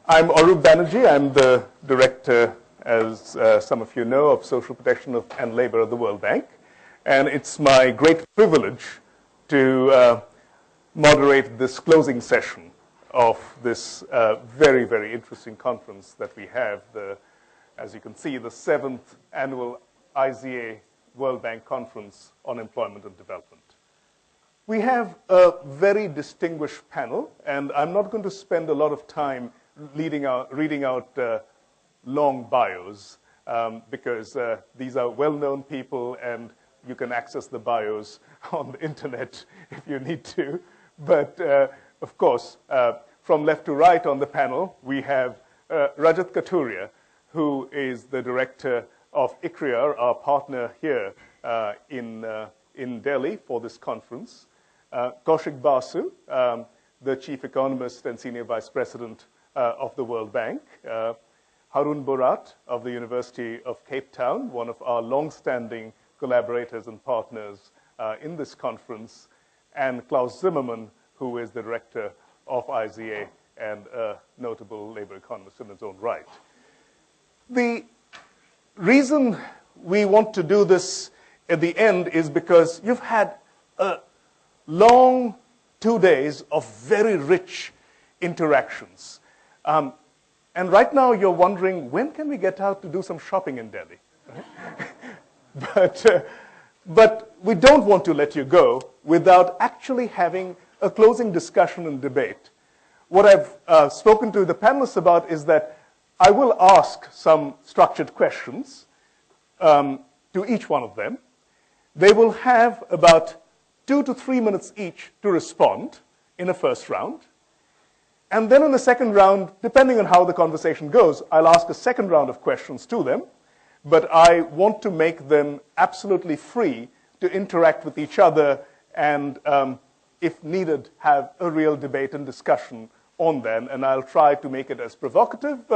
I'm Arup Banerji. I'm the director, as some of you know, of Social Protection and Labor at the World Bank. And it's my great privilege to moderate this closing session of this very, very interesting conference that we have. As you can see, the 7th annual ICRIER World Bank Conference on Employment and Development. We have a very distinguished panel, and I'm not going to spend a lot of time reading out long bios because these are well-known people, and you can access the bios on the internet if you need to. But of course, from left to right on the panel, we have Rajat Kathuria, who is the director of ICRIER, our partner here in Delhi for this conference. Kaushik Basu, the chief economist and senior vice president of the World Bank. Haroon, Bhorat of the University of Cape Town, one of our long-standing collaborators and partners in this conference. And Klaus Zimmermann, who is the director of ICRIER and a notable labor economist in his own right. The reason we want to do this at the end is because you've had a long 2 days of very rich interactions. And right now you're wondering, when can we get out to do some shopping in Delhi? But we don't want to let you go without actually having a closing discussion and debate. What I've spoken to the panelists about is that I will ask some structured questions to each one of them. They will have about 2 to 3 minutes each to respond in a first round. And then in the second round, depending on how the conversation goes, I'll ask a second round of questions to them. But I want to make them absolutely free to interact with each other and, if needed, have a real debate and discussion on them. And I'll try to make it as provocative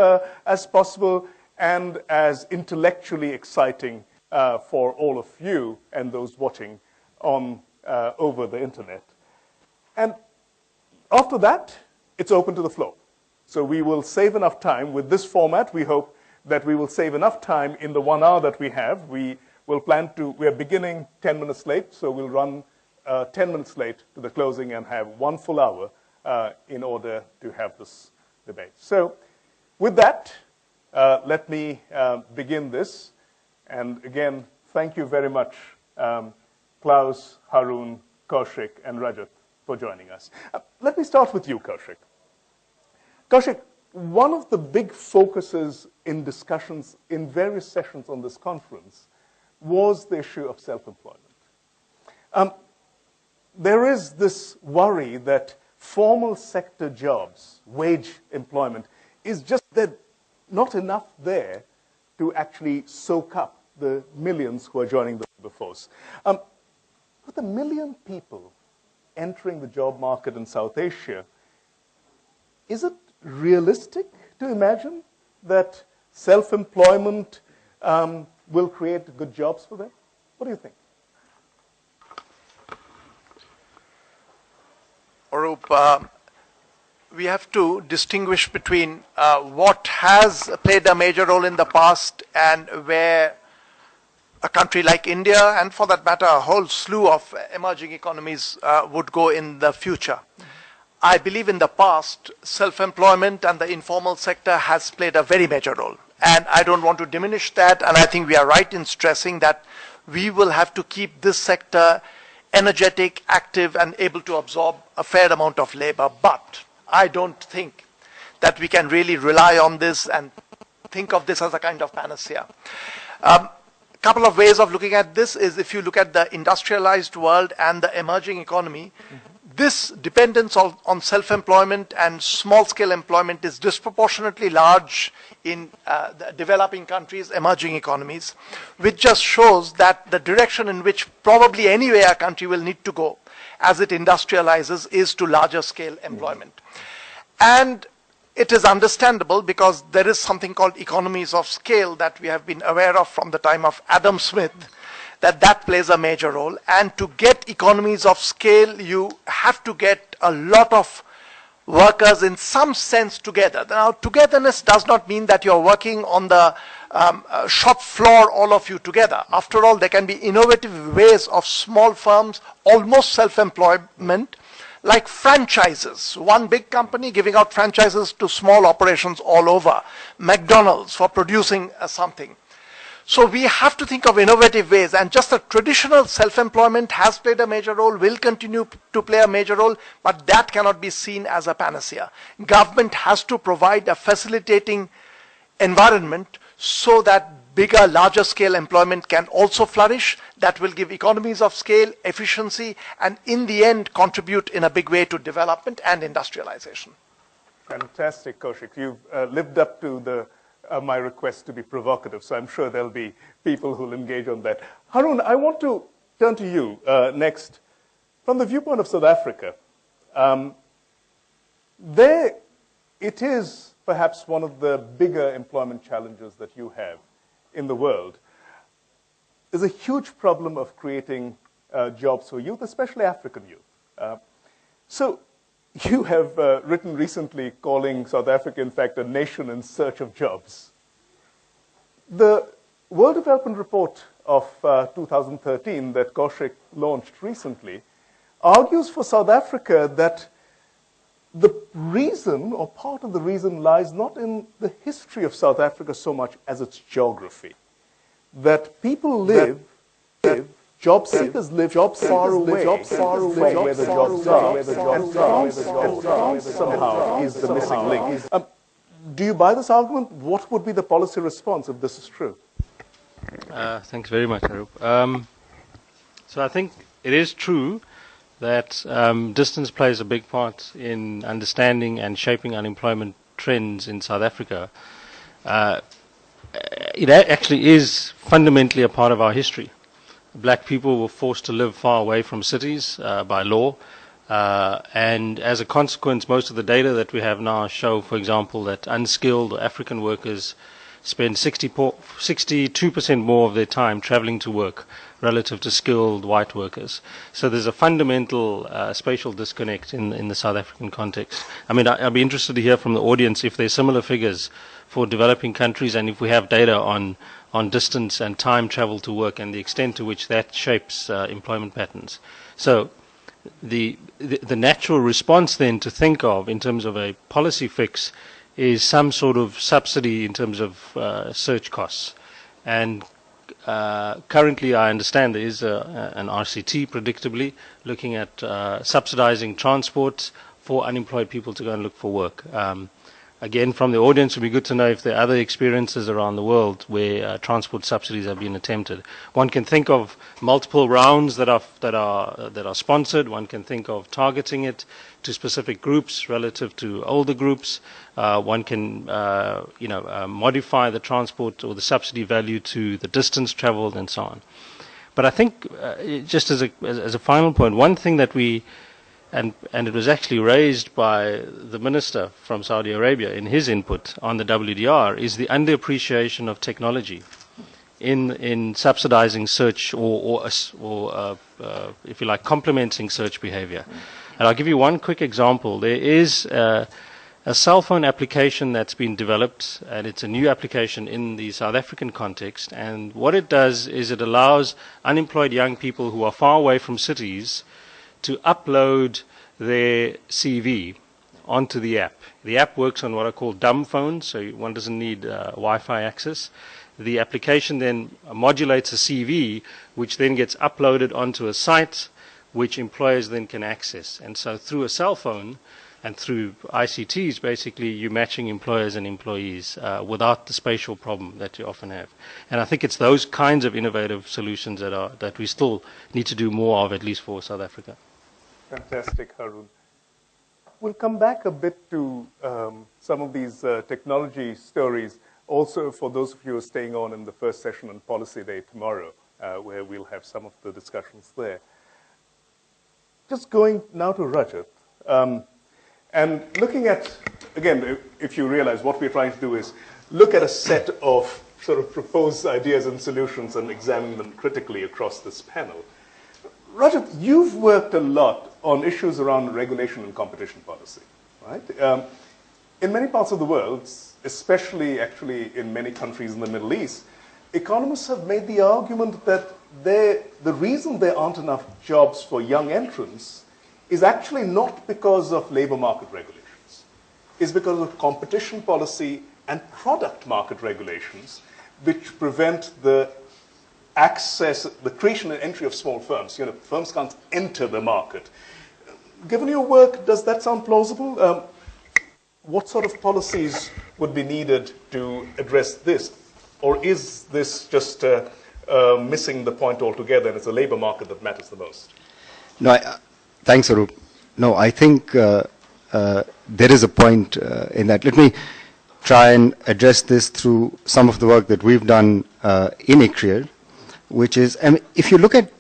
as possible and as intellectually exciting for all of you and those watching on over the internet. And after that, it's open to the floor. So we will save enough time with this format. We hope that we will save enough time in the 1 hour that we have. We are beginning 10 minutes late, so we'll run 10 minutes late to the closing and have 1 full hour in order to have this debate. So with that, let me begin this. And again, thank you very much, Klaus, Haroon, Kaushik, and Rajat for joining us. Let me start with you, Kaushik. Kaushik, one of the big focuses in discussions in various sessions on this conference was the issue of self-employment. There is this worry that formal sector jobs, wage employment, is just not enough there to actually soak up the millions who are joining the labor force. With 1 million people entering the job market in South Asia, is it realistic to imagine that self-employment will create good jobs for them? What do you think? Arup, we have to distinguish between what has played a major role in the past and where a country like India, and for that matter, a whole slew of emerging economies would go in the future. I believe in the past, self-employment and the informal sector has played a very major role. And I don't want to diminish that, and I think we are right in stressing that we will have to keep this sector energetic, active, and able to absorb a fair amount of labor. But I don't think that we can really rely on this and think of this as a kind of panacea. Couple of ways of looking at this is if you look at the industrialized world and the emerging economy, this dependence on self-employment and small-scale employment is disproportionately large in the developing countries, emerging economies, which just shows that the direction in which probably anyway a country will need to go as it industrializes is to larger scale employment. And it is understandable because there is something called economies of scale that we have been aware of from the time of Adam Smith, that plays a major role. And to get economies of scale, you have to get a lot of workers in some sense together. Now, togetherness does not mean that you're working on the shop floor, all of you together. After all, there can be innovative ways of small firms, almost self-employment, like franchises. One big company giving out franchises to small operations all over. McDonald's for producing something. So we have to think of innovative ways, and just the traditional self-employment has played a major role, will continue to play a major role, but that cannot be seen as a panacea. Government has to provide a facilitating environment so that bigger, larger scale employment can also flourish. That will give economies of scale, efficiency, and in the end contribute in a big way to development and industrialization. Fantastic, Kaushik. You've lived up to my request to be provocative, so I'm sure there'll be people who'll engage on that. Haroon, I want to turn to you next. From the viewpoint of South Africa, there it is perhaps one of the bigger employment challenges that you have in the world. There's a huge problem of creating jobs for youth, especially African youth. So you have written recently calling South Africa, in fact, a nation in search of jobs. The World Development Report of 2013 that Kaushik launched recently argues for South Africa that the reason, or part of the reason, lies not in the history of South Africa so much as its geography. That people live, job seekers live far away where the jobs are, and transport somehow is the missing link. Do you buy this argument? What would be the policy response if this is true? Thanks very much, Arup. So I think it is true that distance plays a big part in understanding and shaping unemployment trends in South Africa. It actually is fundamentally a part of our history. Black people were forced to live far away from cities by law, and as a consequence, most of the data that we have now show, for example, that unskilled African workers spend 62% more of their time traveling to work relative to skilled white workers. So there's a fundamental spatial disconnect in the South African context. I mean, I'd be interested to hear from the audience if there's similar figures for developing countries, and if we have data on distance and time travel to work and the extent to which that shapes employment patterns. So the natural response then to think of in terms of a policy fix is some sort of subsidy in terms of search costs. And currently I understand there is an RCT, predictably, looking at subsidizing transport for unemployed people to go and look for work. Again, from the audience, it would be good to know if there are other experiences around the world where transport subsidies have been attempted. One can think of multiple rounds that are sponsored. One can think of targeting it to specific groups relative to older groups. One can, modify the transport or the subsidy value to the distance traveled and so on. But I think, just as a final point, one thing that we and it was actually raised by the minister from Saudi Arabia in his input on the WDR, is the underappreciation of technology in subsidizing search or if you like, complementing search behavior. And I'll give you one quick example. There is a cell phone application that's been developed, and it's a new application in the South African context. And what it does is it allows unemployed young people who are far away from cities to upload their CV onto the app. The app works on what are called dumb phones, so one doesn't need Wi-Fi access. The application then modulates a CV, which then gets uploaded onto a site which employers then can access. And so through a cell phone and through ICTs, basically, you're matching employers and employees without the spatial problem that you often have. And I think it's those kinds of innovative solutions that we still need to do more of, at least for South Africa. Fantastic, Haroon. We'll come back a bit to some of these technology stories, also for those of you who are staying on in the first session on Policy Day tomorrow, where we'll have some of the discussions there. Just going now to Rajat, and looking at, again, if you realize what we're trying to do is look at a set of sort of proposed ideas and solutions and examine them critically across this panel. Rajat, you've worked a lot on issues around regulation and competition policy, right? In many parts of the world, especially actually in many countries in the Middle East, economists have made the argument that the reason there aren't enough jobs for young entrants is actually not because of labor market regulations. It's because of competition policy and product market regulations which prevent the access, the creation and entry of small firms. Firms can't enter the market. Given your work, does that sound plausible? What sort of policies would be needed to address this? Or is this just missing the point altogether and it's the labor market that matters the most? No, thanks, Arup. No, I think there is a point in that. Let me try and address this through some of the work that we've done in ICRIER, which is, if you look at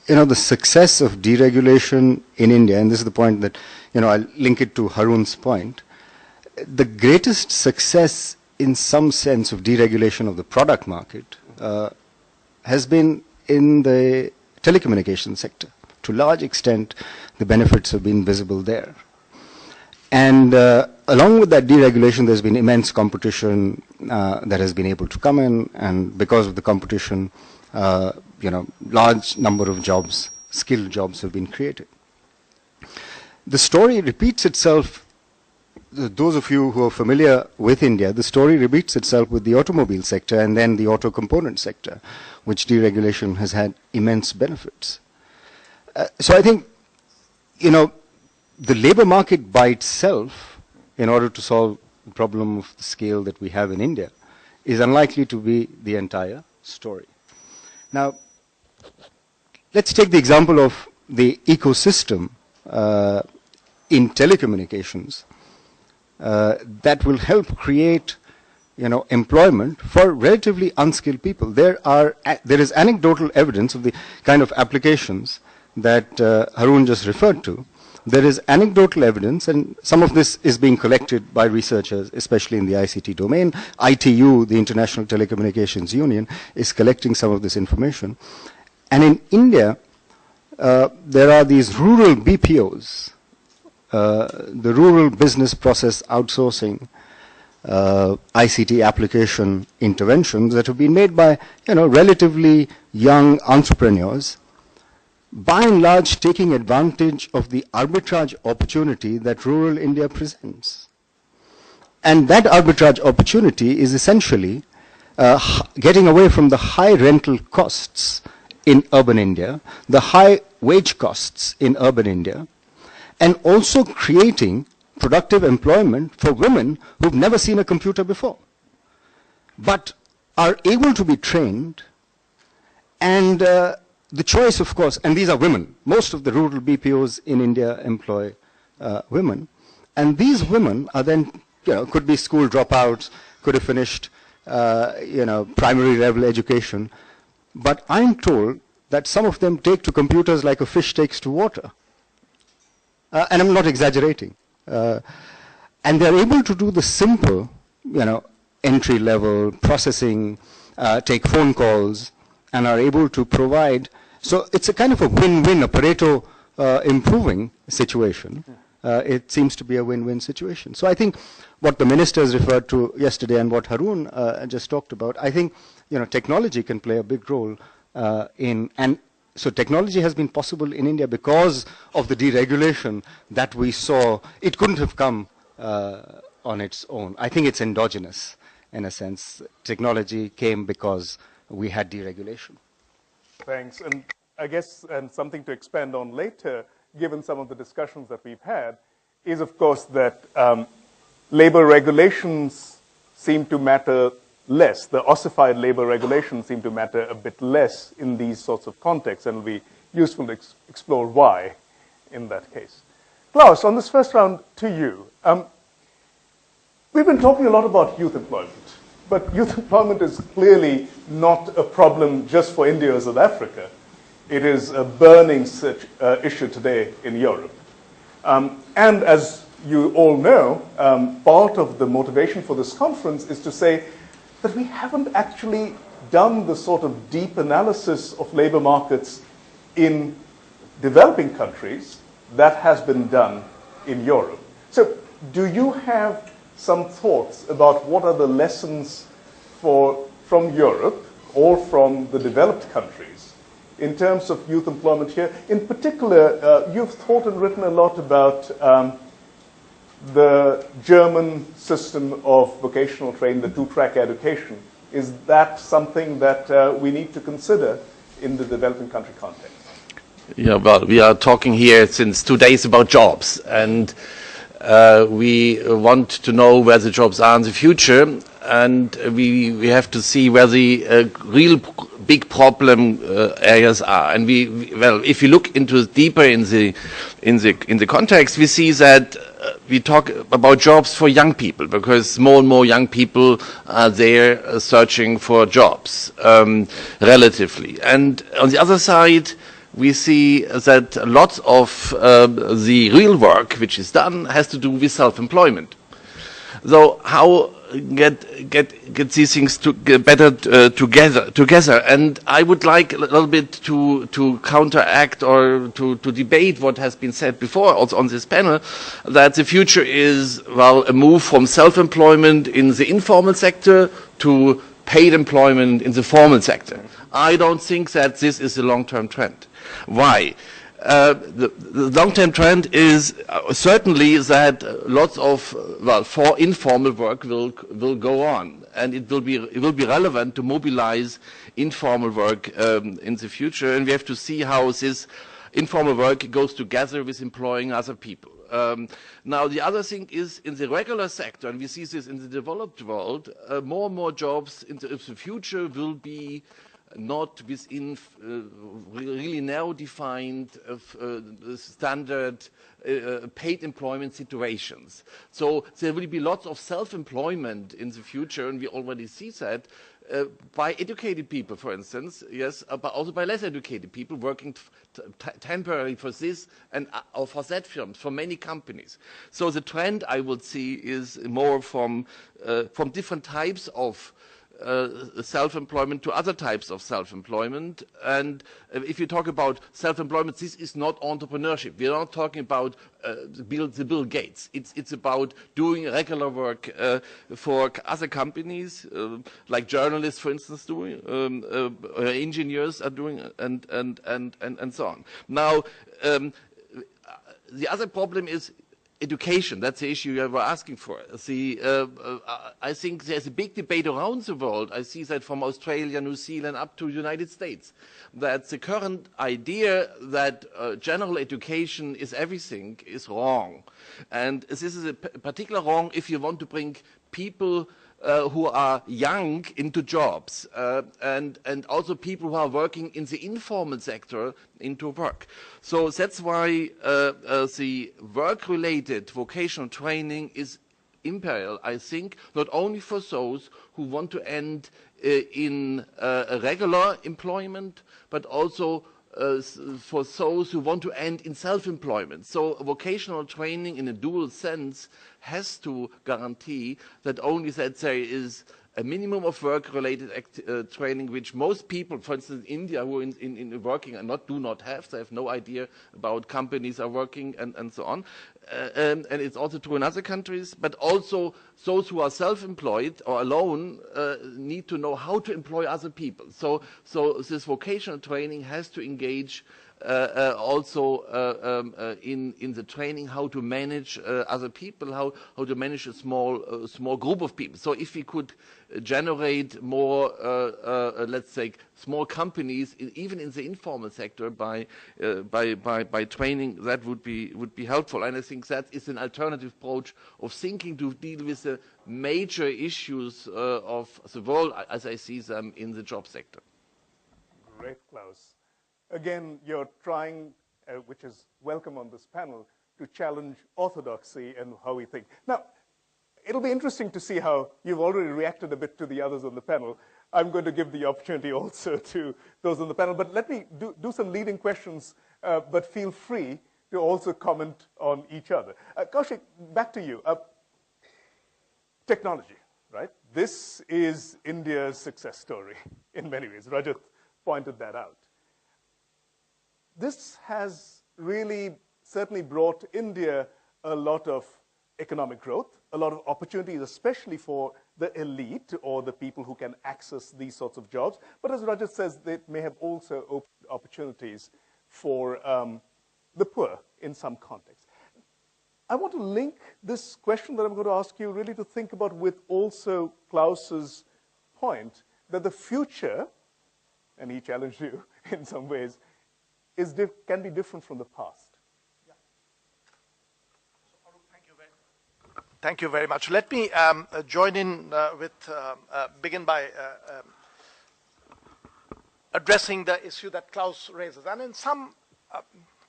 the success of deregulation in India, and this is the point that I'll link it to Haroon's point, the greatest success in some sense of deregulation of the product market has been in the telecommunications sector. To a large extent, the benefits have been visible there. And along with that deregulation, there's been immense competition that has been able to come in, and because of the competition, large number of jobs, skilled jobs have been created. The story repeats itself. Those of you who are familiar with India, the story repeats itself with the automobile sector and then the auto component sector, which deregulation has had immense benefits. So I think, the labor market by itself, in order to solve the problem of the scale that we have in India, is unlikely to be the entire story. Now, let's take the example of the ecosystem in telecommunications that will help create, employment for relatively unskilled people. There is anecdotal evidence of the kind of applications that Haroon just referred to. There is anecdotal evidence, and some of this is being collected by researchers, especially in the ICT domain. ITU, the International Telecommunications Union, is collecting some of this information. And in India, there are these rural BPOs, the Rural Business Process Outsourcing, ICT application interventions that have been made by, relatively young entrepreneurs, by and large taking advantage of the arbitrage opportunity that rural India presents. And that arbitrage opportunity is essentially getting away from the high rental costs in urban India, the high wage costs in urban India, and also creating productive employment for women who've never seen a computer before, but are able to be trained. And the choice, of course, and these are women. Most of the rural BPOs in India employ women. And these women are then, could be school dropouts, could have finished, primary level education. But I'm told that some of them take to computers like a fish takes to water. And I'm not exaggerating. And they're able to do the simple, entry level processing, take phone calls, and are able to provide. So it's a kind of a win-win, a Pareto improving situation. It seems to be a win-win situation. So I think what the ministers referred to yesterday and what Haroon just talked about, I think technology can play a big role and so technology has been possible in India because of the deregulation that we saw. It couldn't have come on its own. I think it's endogenous in a sense. Technology came because we had deregulation. Thanks. And I guess, and something to expand on later, given some of the discussions that we've had, is of course that labor regulations seem to matter less. The ossified labor regulations seem to matter a bit less in these sorts of contexts, and it'll be useful to explore why in that case. Klaus, on this first round to you. We've been talking a lot about youth employment, but youth employment is clearly not a problem just for India or South Africa. It is a burning issue today in Europe. And as you all know, part of the motivation for this conference is to say that we haven't actually done the sort of deep analysis of labor markets in developing countries that has been done in Europe. So do you have some thoughts about what are the lessons from Europe or from the developed countries in terms of youth employment here? In particular, you've thought and written a lot about the German system of vocational training, the two-track education. Is that something that we need to consider in the developing country context? Yeah, well, we are talking here since 2 days about jobs, and we want to know where the jobs are in the future, and we have to see where the real big problem areas are. And well, if you look into deeper in the context, we see that we talk about jobs for young people, because more and more young people are there searching for jobs, relatively. And on the other side, we see that lots of the real work which is done has to do with self-employment. So how get these things to get better together? And I would like a little bit to counteract or to debate what has been said before, also on this panel, that the future is, well, a move from self-employment in the informal sector to paid employment in the formal sector. I don't think that this is a long-term trend. Why? The long-term trend is certainly that lots of, well, for informal work will go on, and it will be relevant to mobilize informal work in the future, and we have to see how this informal work goes together with employing other people. Now, the other thing is in the regular sector, and we see this in the developed world, more and more jobs in the future will be not within really now defined standard paid employment situations. So there will be lots of self-employment in the future, and we already see that by educated people, for instance, yes, but also by less educated people working temporarily for this and or for that firms, for many companies. So the trend I would see is more from different types of self-employment to other types of self-employment. And if you talk about self-employment, this is not entrepreneurship. We are not talking about the Bill Gates. It's about doing regular work for other companies, like journalists, for instance, doing, engineers are doing, and so on. Now, the other problem is education. That's the issue you were asking for. I think there's a big debate around the world. I see that from Australia, New Zealand, up to the United States, that the current idea that general education is everything is wrong. And this is a particular wrong if you want to bring people who are young into jobs, and also people who are working in the informal sector into work. So that's why the work-related vocational training is imperial, I think, not only for those who want to end in a regular employment, but also for those who want to end in self-employment. So vocational training in a dual sense has to guarantee that only that there is a minimum of work-related training, which most people, for instance, in India, who are in working and do not have, they have no idea about companies are working and so on. And it's also true in other countries, but also those who are self-employed or alone need to know how to employ other people. So this vocational training has to engage also in the training how to manage other people, how to manage a small group of people. So if we could generate more, let's say, small companies, even in the informal sector, by training, that would be helpful. And I think that is an alternative approach of thinking to deal with the major issues of the world, as I see them in the job sector. Great, Klaus. Again, you're trying, which is welcome on this panel, to challenge orthodoxy and how we think. Now, it'll be interesting to see how you've already reacted a bit to the others on the panel. I'm going to give the opportunity also to those on the panel, but let me do some leading questions, but feel free to also comment on each other. Kaushik, back to you. Technology, right? This is India's success story in many ways. Rajat pointed that out. This has really certainly brought India a lot of economic growth, a lot of opportunities, especially for the elite or the people who can access these sorts of jobs. But as Rajat says, they may have also opened opportunities for the poor in some context. I want to link this question that I'm going to ask you really to think about with also Klaus's point that the future, and he challenged you in some ways, can be different from the past. Thank you very much. Let me join in begin by addressing the issue that Klaus raises, and in some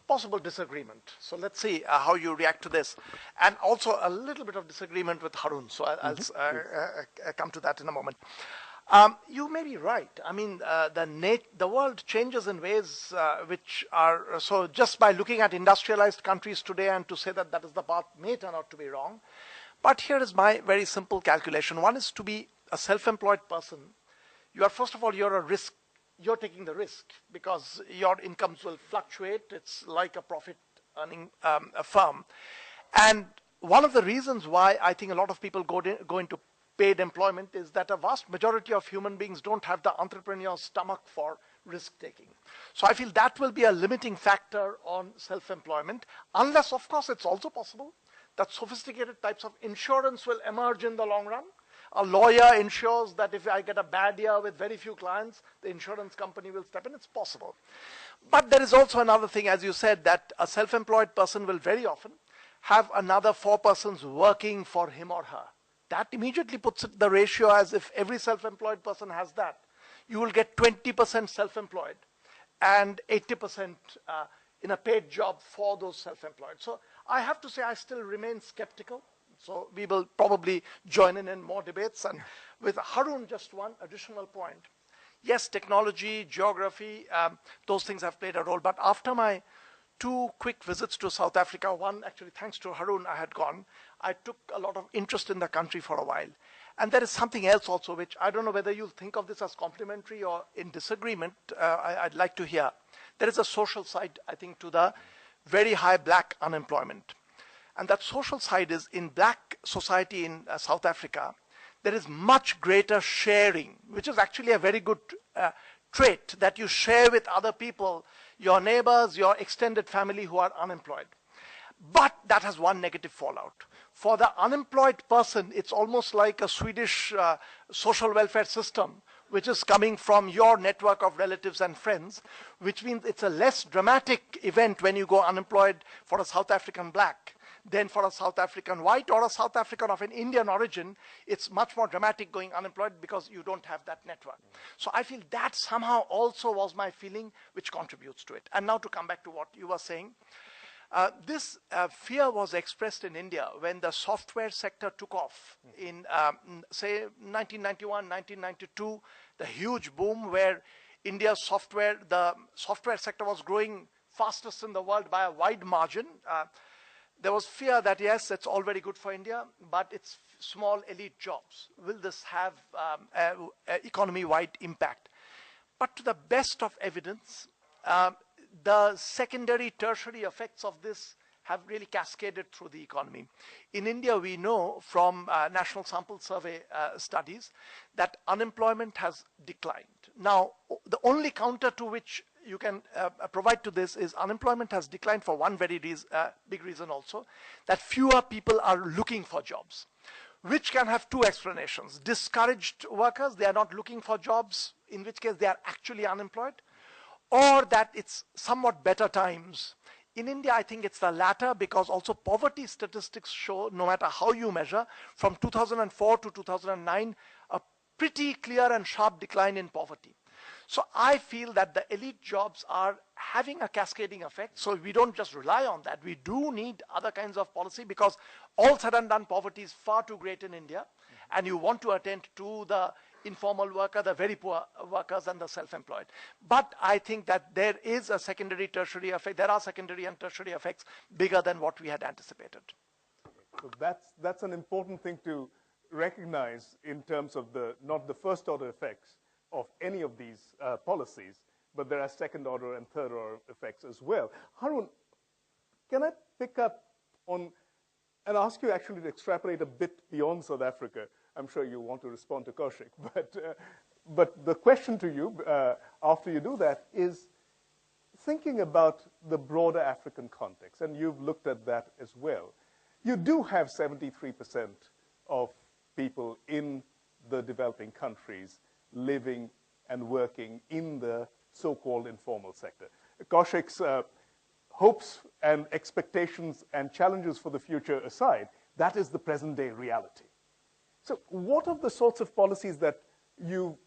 possible disagreement. So let's see how you react to this. And also a little bit of disagreement with Haroon. So I'll come to that in a moment. You may be right. I mean, the world changes in ways which are, so just by looking at industrialized countries today and to say that that is the path may turn out to be wrong. But here is my very simple calculation. One is to be a self-employed person. You are, first of all, you're a risk. You're taking the risk because your incomes will fluctuate. It's like a profit-earning firm. And one of the reasons why I think a lot of people go into paid employment is that a vast majority of human beings don't have the entrepreneurial stomach for risk-taking. So I feel that will be a limiting factor on self-employment, unless, of course, it's also possible that sophisticated types of insurance will emerge in the long run. A lawyer ensures that if I get a bad year with very few clients, the insurance company will step in. It's possible. But there is also another thing, as you said, that a self-employed person will very often have another 4 persons working for him or her. That immediately puts it the ratio as if every self-employed person has that. You will get 20% self-employed and 80% in a paid job for those self-employed. So I have to say I still remain skeptical. So we will probably join in more debates. And with Haroon, just one additional point. Yes, technology, geography, those things have played a role. But after my 2 quick visits to South Africa, one actually thanks to Haroon I had gone, I took a lot of interest in the country for a while. And there is something else also, which I don't know whether you think of this as complementary or in disagreement, I'd like to hear. There is a social side, I think, to the very high black unemployment. And that social side is in black society in South Africa, there is much greater sharing, which is actually a very good trait that you share with other people, your neighbors, your extended family who are unemployed. But that has one negative fallout. For the unemployed person, it's almost like a Swedish social welfare system, which is coming from your network of relatives and friends, which means it's a less dramatic event when you go unemployed for a South African black than for a South African white or a South African of an Indian origin. It's much more dramatic going unemployed because you don't have that network. So I feel that somehow also was my feeling, which contributes to it. And now to come back to what you were saying, this fear was expressed in India when the software sector took off in, say, 1991, 1992, the huge boom where India's the software sector was growing fastest in the world by a wide margin. There was fear that, yes, it's all very good for India, but it's small elite jobs. Will this have economy-wide impact? But to the best of evidence, the secondary, tertiary effects of this have really cascaded through the economy. In India, we know from National Sample Survey studies that unemployment has declined. Now, the only counter to which you can provide to this is unemployment has declined for one very big reason also, that fewer people are looking for jobs, which can have 2 explanations. Discouraged workers, they are not looking for jobs, in which case they are actually unemployed, or that it's somewhat better times. In India, I think it's the latter, because also poverty statistics show, no matter how you measure, from 2004 to 2009, a pretty clear and sharp decline in poverty. So I feel that the elite jobs are having a cascading effect. So we don't just rely on that. We do need other kinds of policy, because all said and done, poverty is far too great in India. And you want to attend to the informal worker, the very poor workers, and the self-employed. But I think that there is a secondary, tertiary effect. There are secondary and tertiary effects bigger than what we had anticipated. So that's an important thing to recognize in terms of not the first order effects of any of these policies, but there are second order and third order effects as well. Haroon, can I pick up on and ask you actually to extrapolate a bit beyond South Africa. I'm sure you want to respond to Kaushik, but the question to you after you do that is thinking about the broader African context, and you've looked at that as well. You do have 73% of people in the developing countries living and working in the so-called informal sector. Kaushik's hopes and expectations and challenges for the future aside, that is the present-day reality. So what are the sorts of policies that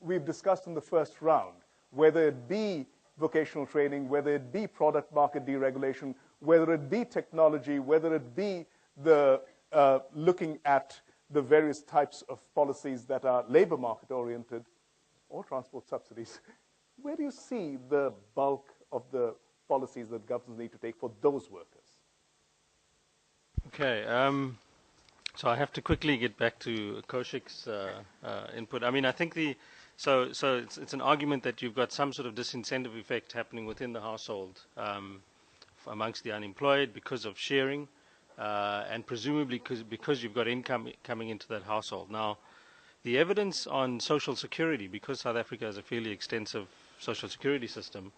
we've discussed in the first round, whether it be vocational training, whether it be product market deregulation, whether it be technology, whether it be the looking at the various types of policies that are labor market oriented or transport subsidies, where do you see the bulk of the policies that governments need to take for those workers? Okay, so I have to quickly get back to Kaushik's input. I mean, I think so it's an argument that you've got some sort of disincentive effect happening within the household amongst the unemployed because of sharing, and presumably because you've got income coming into that household. Now, the evidence on social security, because South Africa has a fairly extensive social security system,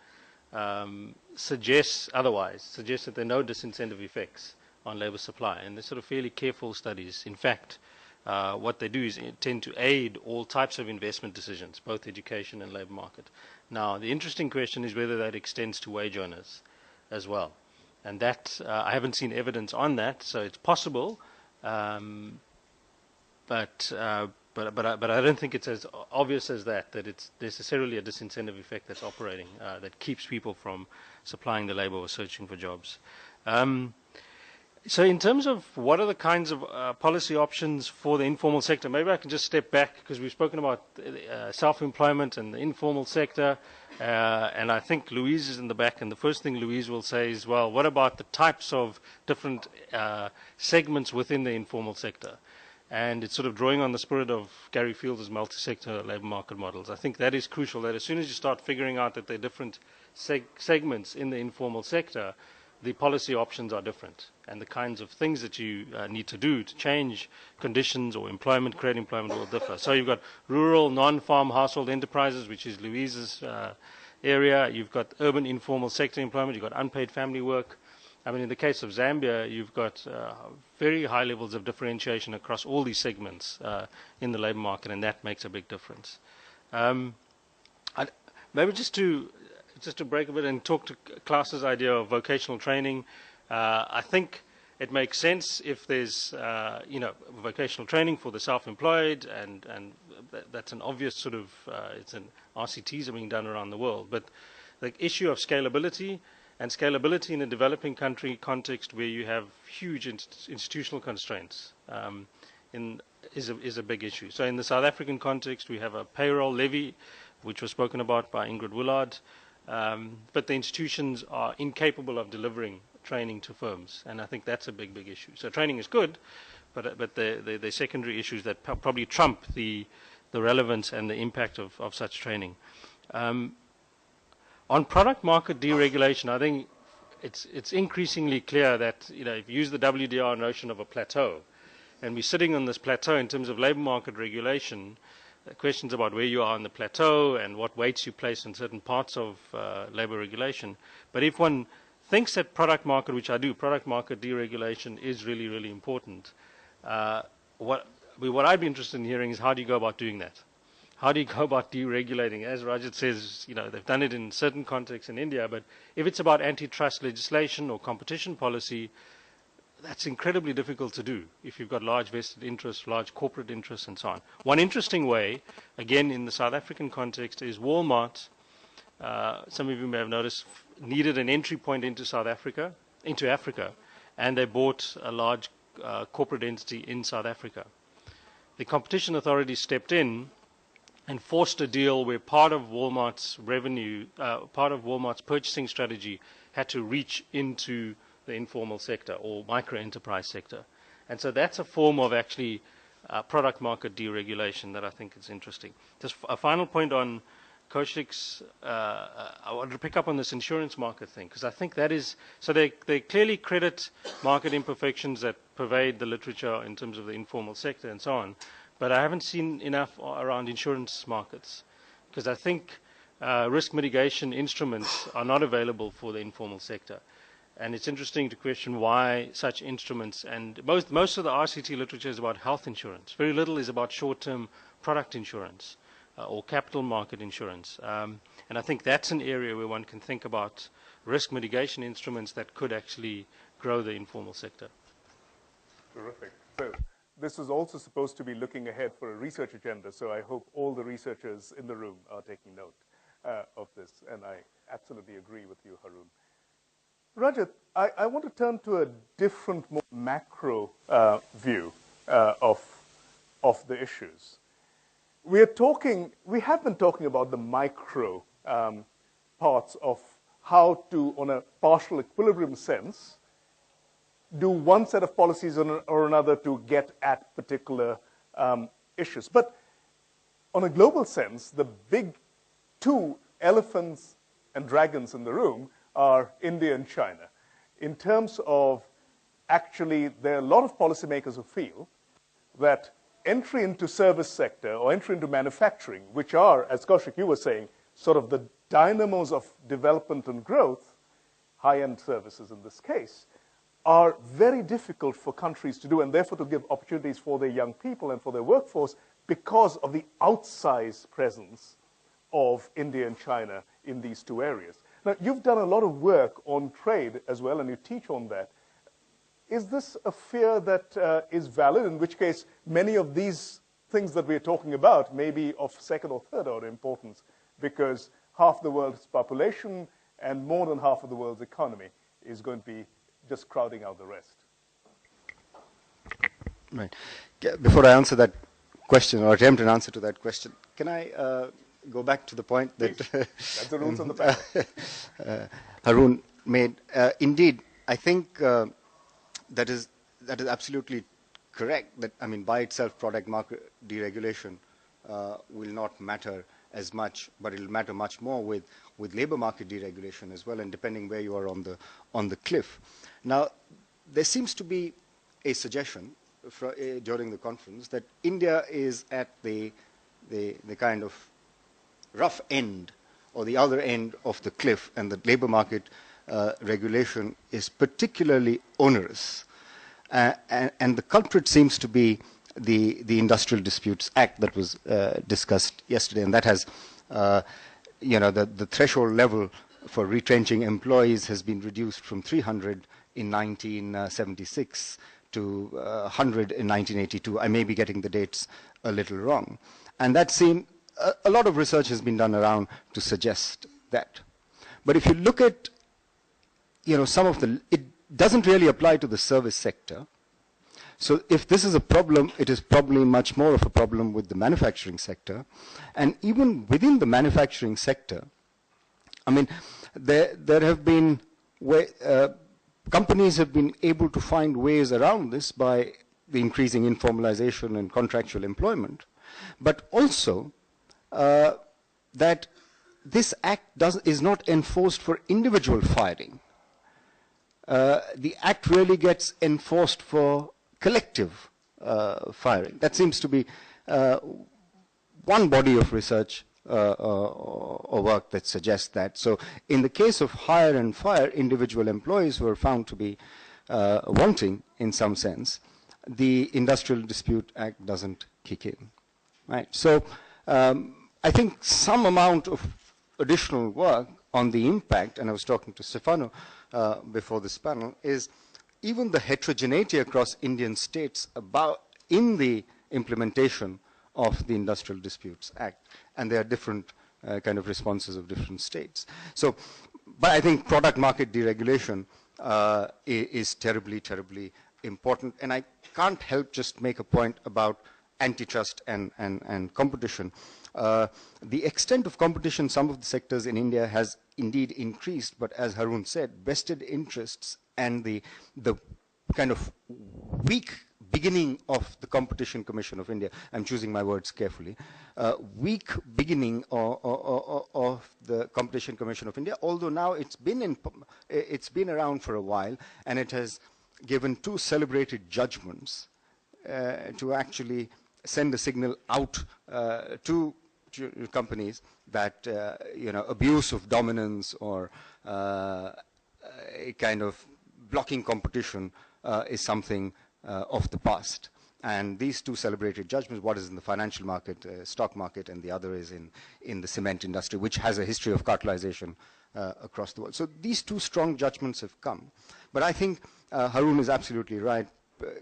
suggests otherwise, suggests that there are no disincentive effects on labor supply, and they're sort of fairly careful studies. In fact, what they do is tend to aid all types of investment decisions, both education and labor market. Now, the interesting question is whether that extends to wage earners as well, and that I haven't seen evidence on that, so it's possible, but I don't think it's as obvious as that it's necessarily a disincentive effect that's operating that keeps people from supplying the labor or searching for jobs. So in terms of what are the kinds of policy options for the informal sector, maybe I can just step back because we've spoken about self-employment and the informal sector, and I think Louise is in the back, and the first thing Louise will say is, well, what about the types of different segments within the informal sector? And it's sort of drawing on the spirit of Gary Fields' multi-sector labor market models. I think that is crucial, that as soon as you start figuring out that there are different segments in the informal sector, the policy options are different, and the kinds of things that you need to do to change conditions or employment, create employment, will differ. So you've got rural, non-farm household enterprises, which is Louise's area. You've got urban informal sector employment. You've got unpaid family work. I mean, in the case of Zambia, you've got very high levels of differentiation across all these segments in the labor market, and that makes a big difference. Maybe just to break a bit and talk to Klaus's idea of vocational training, I think it makes sense if there's vocational training for the self-employed, and that's an obvious sort of RCTs are being done around the world. But the issue of scalability in a developing country context where you have huge institutional constraints is a big issue. So in the South African context, we have a payroll levy, which was spoken about by Ingrid Willard. But the institutions are incapable of delivering training to firms, and I think that's a big issue. So training is good, but the secondary issues that probably trump the relevance and the impact of such training. On product market deregulation, I think it's increasingly clear that if you use the WDR notion of a plateau, and we're sitting on this plateau in terms of labor market regulation. Questions about where you are on the plateau and what weights you place on certain parts of labor regulation. But if one thinks that product market, which I do, product market deregulation is really, really important, what I'd be interested in hearing is how do you go about doing that? How do you go about deregulating? As Rajat says, they've done it in certain contexts in India, but if it's about antitrust legislation or competition policy, that's incredibly difficult to do if you've got large vested interests, large corporate interests, and so on. One interesting way, again in the South African context, is Walmart. Some of you may have noticed needed an entry point into Africa, and they bought a large corporate entity in South Africa. The competition authority stepped in and forced a deal where part of Walmart's revenue, part of Walmart's purchasing strategy had to reach into the informal sector or micro-enterprise sector. And so that's a form of actually product market deregulation that I think is interesting. Just a final point on Kaushik's, I wanted to pick up on this insurance market thing, because I think that is, so they clearly credit market imperfections that pervade the literature in terms of the informal sector and so on, but I haven't seen enough around insurance markets, because I think risk mitigation instruments are not available for the informal sector. And it's interesting to question why such instruments, and most of the RCT literature is about health insurance. Very little is about short-term product insurance or capital market insurance. And I think that's an area where one can think about risk mitigation instruments that could actually grow the informal sector. Terrific. So this is also supposed to be looking ahead for a research agenda, so I hope all the researchers in the room are taking note of this, and I absolutely agree with you, Haroon. Rajat, I want to turn to a different, more macro view of the issues. We have been talking about the micro parts of how to, on a partial equilibrium sense, do one set of policies or another to get at particular issues. But on a global sense, the big two elephants and dragons in the room are India and China. In terms of, actually, there are a lot of policymakers who feel that entry into service sector or entry into manufacturing, which are, as Kaushik, you were saying, sort of the dynamos of development and growth, high-end services in this case, are very difficult for countries to do, and therefore to give opportunities for their young people and for their workforce because of the outsized presence of India and China in these two areas. Now, you've done a lot of work on trade as well, and you teach on that. Is this a fear that is valid, in which case many of these things that we're talking about may be of second or third order importance, because half the world's population and more than half of the world's economy is going to be just crowding out the rest? Right. Before I answer that question, or attempt an answer to that question, can I go back to the point that that's the rules on the panel. Haroon made? Indeed, I think that is absolutely correct. That, I mean, by itself, product market deregulation will not matter as much, but it will matter much more with labor market deregulation as well, and depending where you are on the cliff. Now, there seems to be a suggestion during the conference that India is at the kind of rough end or the other end of the cliff, and that labor market regulation is particularly onerous. And the culprit seems to be the Industrial Disputes Act that was discussed yesterday, and that has, the threshold level for retrenching employees has been reduced from 300 in 1976 to 100 in 1982. I may be getting the dates a little wrong. And that seemed, a lot of research has been done around to suggest that. But if you look at, some of it doesn't really apply to the service sector. So if this is a problem, it is probably much more of a problem with the manufacturing sector. And even within the manufacturing sector, I mean, there have been companies have been able to find ways around this by the increasing informalization and contractual employment, but also that this act is not enforced for individual firing. The act really gets enforced for collective firing. That seems to be one body of research or work that suggests that. So in the case of hire and fire, individual employees who are found to be wanting in some sense, the Industrial Dispute Act doesn't kick in. Right? So I think some amount of additional work on the impact, and I was talking to Stefano before this panel, is even the heterogeneity across Indian states in the implementation of the Industrial Disputes Act, and there are different kind of responses of different states. So, but I think product market deregulation is terribly, terribly important, and I can't help just make a point about antitrust and competition. The extent of competition in some of the sectors in India has indeed increased, but as Haroon said, vested interests and the kind of weak beginning of the Competition Commission of India, I'm choosing my words carefully, weak beginning of the Competition Commission of India, although now it's been around for a while, and it has given 2 celebrated judgments to actually send a signal out to companies that abuse of dominance or a kind of blocking competition is something of the past. And these 2 celebrated judgments, one is in the financial market, stock market, and the other is in the cement industry, which has a history of cartelization across the world. So these 2 strong judgments have come. But I think Haroon is absolutely right.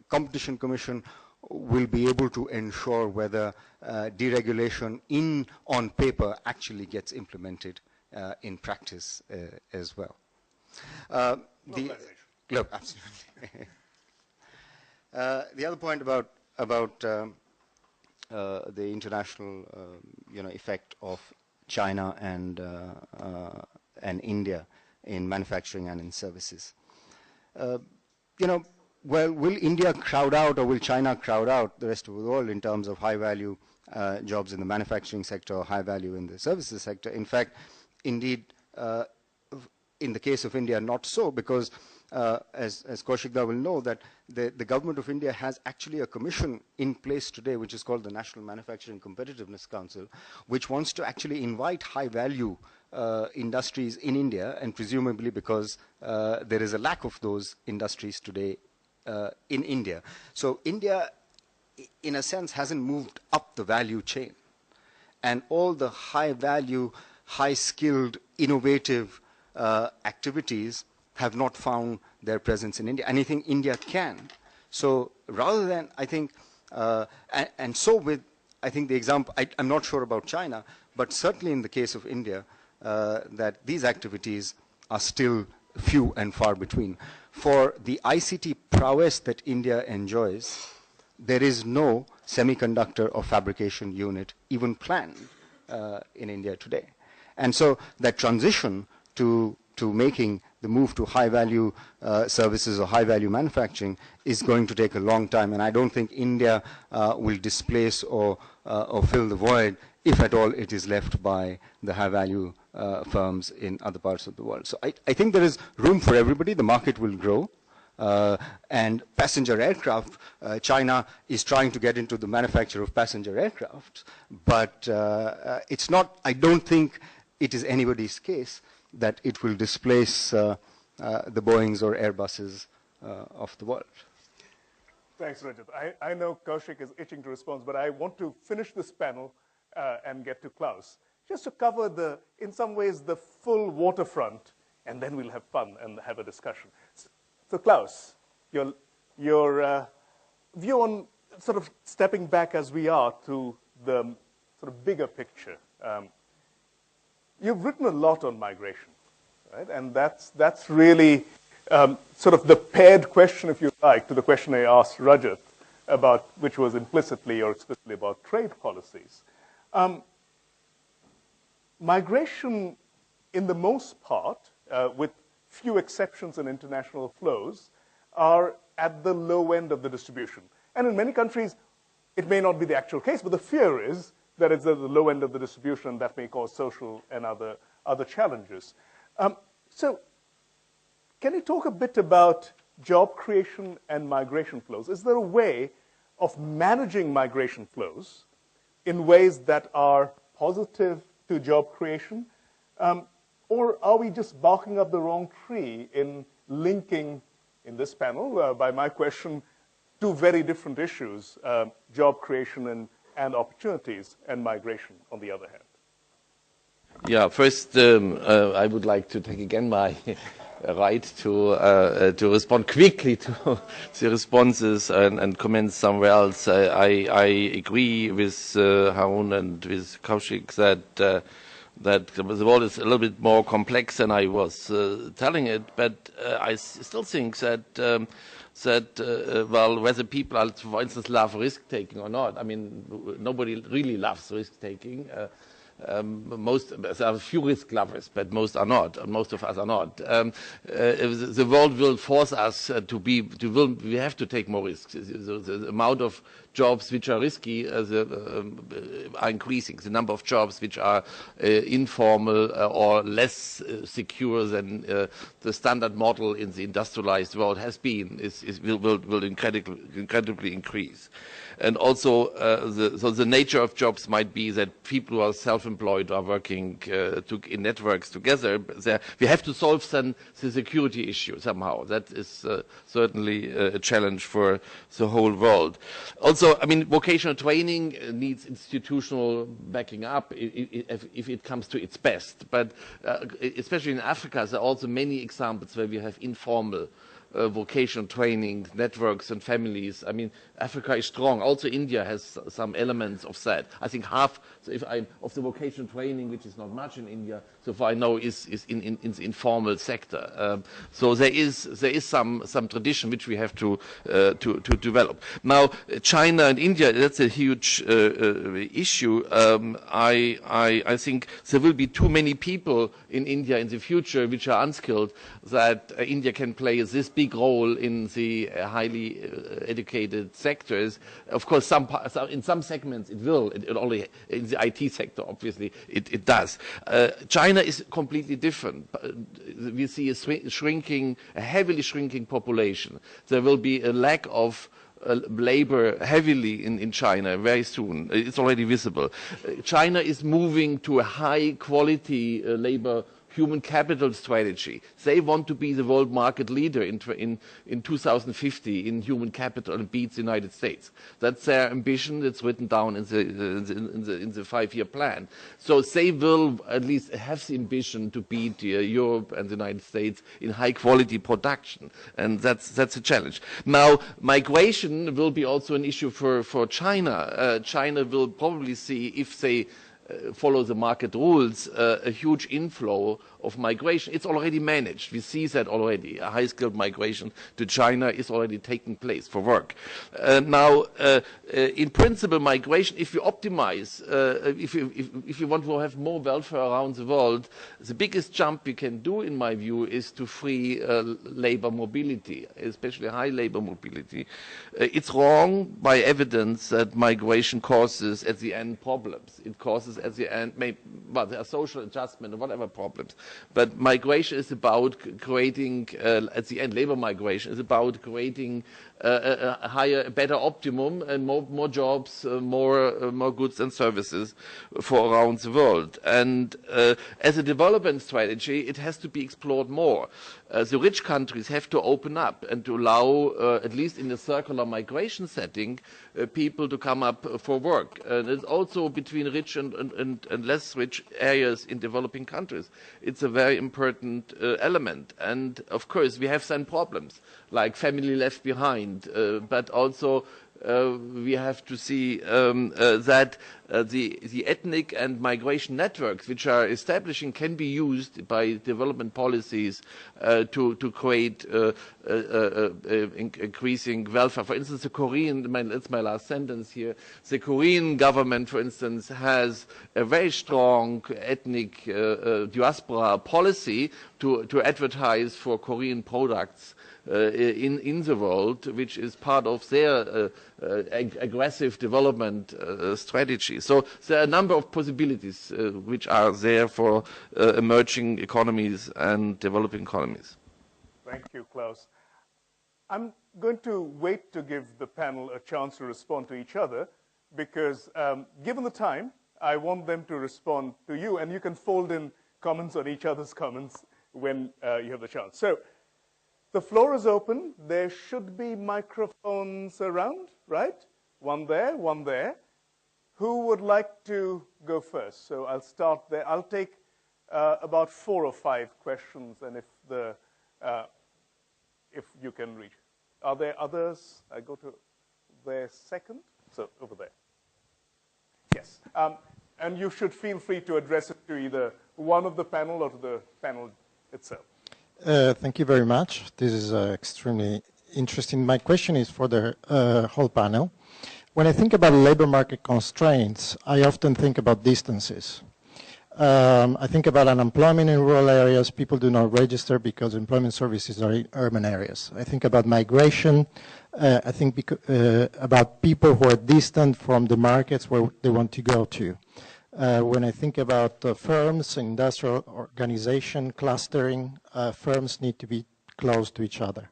Competition Commission will be able to ensure whether deregulation on paper actually gets implemented in practice as well. Look, absolutely. The other point about the international effect of China and India in manufacturing and in services. Well, will India crowd out or will China crowd out the rest of the world in terms of high-value jobs in the manufacturing sector or high value in the services sector? In fact, indeed, in the case of India, not so, because as Kaushik will know, that the government of India has actually a commission in place today, which is called the National Manufacturing Competitiveness Council, which wants to actually invite high-value industries in India, and presumably because there is a lack of those industries today in India. So India, in a sense, hasn't moved up the value chain. And all the high-value, high-skilled, innovative activities have not found their presence in India. And I think India can. So rather than, I think, and so with, I think the example, I'm not sure about China, but certainly in the case of India, that these activities are still few and far between. For the ICT prowess that India enjoys, there is no semiconductor or fabrication unit even planned in India today. And so that transition to making the move to high-value services or high-value manufacturing is going to take a long time, and I don't think India will displace or fill the void, if at all it is left by the high-value firms in other parts of the world. So I think there is room for everybody. The market will grow. And passenger aircraft, China is trying to get into the manufacture of passenger aircraft, but it's not, I don't think it is anybody's case that it will displace the Boeings or Airbuses of the world. Thanks, Rajat. I know Kaushik is itching to respond, but I want to finish this panel and get to Klaus, just to cover in some ways, the full waterfront, and then we'll have fun and have a discussion. So Klaus, your view on sort of stepping back as we are to the sort of bigger picture. You've written a lot on migration, right? And that's really sort of the paired question, if you like, to the question I asked Rajat about, which was implicitly or explicitly about trade policies. Migration, in the most part, with few exceptions in international flows, are at the low end of the distribution. And in many countries, it may not be the actual case, but the fear is that it's at the low end of the distribution that may cause social and other challenges. So can you talk a bit about job creation and migration flows? Is there a way of managing migration flows in ways that are positive to job creation? Or are we just barking up the wrong tree in linking, in this panel, by my question, two very different issues, job creation and opportunities, and migration on the other hand? Yeah, first I would like to take again my right to respond quickly to the responses and comments somewhere else. I agree with Haroon and with Kaushik that the world is a little bit more complex than I was telling it, but I still think that well, whether people are, for instance, love risk-taking or not, I mean, nobody really loves risk-taking. there are a few risk lovers, but most are not, and most of us are not. The world will force us we have to take more risks. The amount of jobs which are risky are increasing. The number of jobs which are informal or less secure than the standard model in the industrialized world has been will incredibly increase. And also, so the nature of jobs might be that people who are self-employed are working in networks together. We have to solve the security issue somehow. That is certainly a challenge for the whole world. Also, I mean, vocational training needs institutional backing up if it comes to its best. But especially in Africa, there are also many examples where we have informal vocational training, networks and families. I mean, Africa is strong. Also, India has some elements of that. I think half of the vocational training, which is not much in India, so far I know, is in the informal sector. So there is some tradition which we have to develop. Now, China and India, that's a huge issue. I think there will be too many people in India in the future which are unskilled that India can play this big role in the highly educated sectors. Of course, in some segments it will. It only in the IT sector, obviously, it does. China is completely different. We see a heavily shrinking population. There will be a lack of labor heavily in China very soon. It's already visible. China is moving to a high quality labor human capital strategy. They want to be the world market leader in 2050 in human capital and beat the United States. That's their ambition. It's written down in the 5-year plan. So they will at least have the ambition to beat Europe and the United States in high quality production, and that's a challenge. Now, migration will be also an issue for China. China will probably see, if they follow the market rules, a huge inflow of migration. It's already managed. We see that already. A high-skilled migration to China is already taking place for work. Now, in principle, migration, if you optimize, if you want to have more welfare around the world, the biggest jump we can do, in my view, is to free labor mobility, especially high labor mobility. It's wrong by evidence that migration causes, at the end, problems. It causes, at the end, there are social adjustment and whatever problems. But migration is about creating, at the end, labor migration is about creating a better optimum and more jobs, more goods and services for around the world. And as a development strategy, it has to be explored more. The rich countries have to open up and to allow, at least in a circular migration setting, people to come up for work. And it's also between rich and less rich areas in developing countries. It's a very important element. And of course, we have some problems, like family left behind, but also we have to see that the ethnic and migration networks which are establishing can be used by development policies to create increasing welfare. For instance, the Korean, that's my last sentence here, the Korean government, for instance, has a very strong ethnic diaspora policy to advertise for Korean products in the world, which is part of their aggressive development strategy. So there are a number of possibilities which are there for emerging economies and developing economies. Thank you, Klaus. I'm going to wait to give the panel a chance to respond to each other because given the time, I want them to respond to you, and you can fold in comments on each other's comments when you have the chance. So the floor is open. There should be microphones around, right? One there, one there. Who would like to go first? So I'll start there. I'll take about 4 or 5 questions, and if you can reach. Are there others? I go to there second. So over there. Yes. And you should feel free to address it to either one of the panel or to the panel itself. Thank you very much. This is extremely interesting. My question is for the whole panel. When I think about labor market constraints, I often think about distances. I think about unemployment in rural areas. People do not register because employment services are in urban areas. I think about migration. I think about people who are distant from the markets where they want to go to. When I think about firms, industrial organization, clustering, firms need to be close to each other.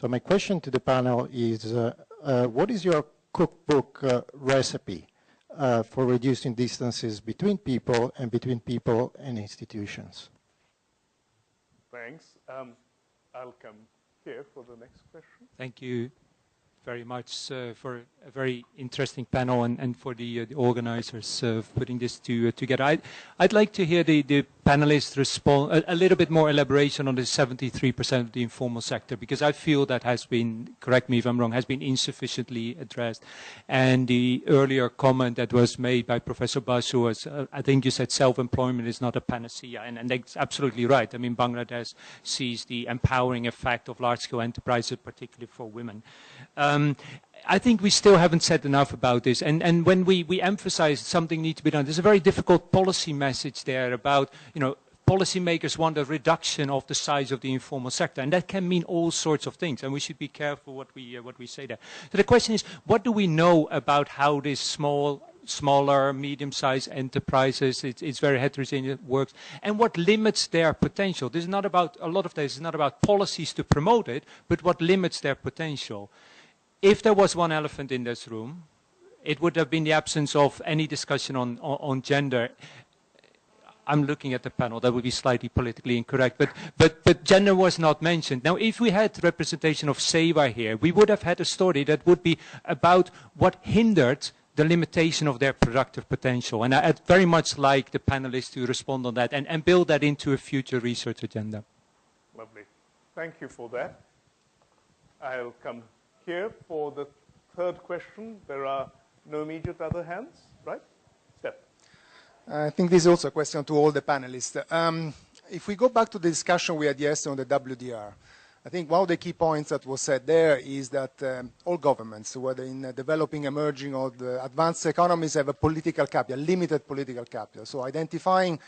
So my question to the panel is, what is your cookbook recipe for reducing distances between people and institutions? Thanks. I'll come here for the next question. Thank you very much for a very interesting panel and for the organizers of putting this together. I'd like to hear the panelists respond a little bit more elaboration on the 73% of the informal sector, because I feel that has been, correct me if I'm wrong, has been insufficiently addressed. And the earlier comment that was made by Professor Basu was, I think you said self-employment is not a panacea, and that's absolutely right. I mean, Bangladesh sees the empowering effect of large-scale enterprises, particularly for women. I think we still haven't said enough about this, and when we emphasize something needs to be done, there's a very difficult policy message there about, you know, policymakers want a reduction of the size of the informal sector, and that can mean all sorts of things, and we should be careful what we say there. So the question is, what do we know about how this smaller, medium-sized enterprises, it's very heterogeneous, works, and what limits their potential? This is not about, a lot of this is not about policies to promote it, but what limits their potential. If there was one elephant in this room, it would have been the absence of any discussion on gender. I'm looking at the panel, that would be slightly politically incorrect, but gender was not mentioned. Now, if we had representation of SEWA here, we would have had a story that would be about what hindered the limitation of their productive potential. And I'd very much like the panelists to respond on that and build that into a future research agenda. Lovely. Thank you for that. I'll come here for the third question. There are no immediate other hands, right? Steph. I think this is also a question to all the panelists. If we go back to the discussion we had yesterday on the WDR, I think one of the key points that was said there is that all governments, whether in developing, emerging, or the advanced economies, have a political capital, limited political capital. So identifying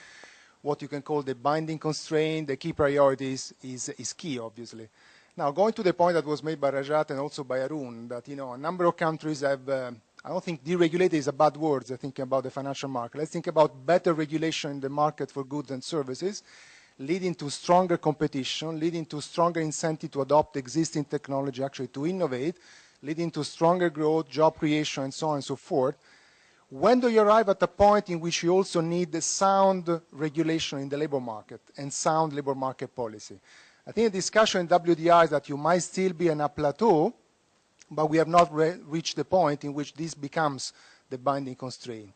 what you can call the binding constraint, the key priorities, is key, obviously. Now, going to the point that was made by Rajat and also by Haroon, that, you know, a number of countries have, I don't think deregulated is a bad word, I think about the financial market. Let's think about better regulation in the market for goods and services, leading to stronger competition, leading to stronger incentive to adopt existing technology, actually to innovate, leading to stronger growth, job creation, and so on and so forth. When do you arrive at a point in which you also need the sound regulation in the labor market and sound labor market policy? I think the discussion in WDI is that you might still be in a plateau, but we have not reached the point in which this becomes the binding constraint.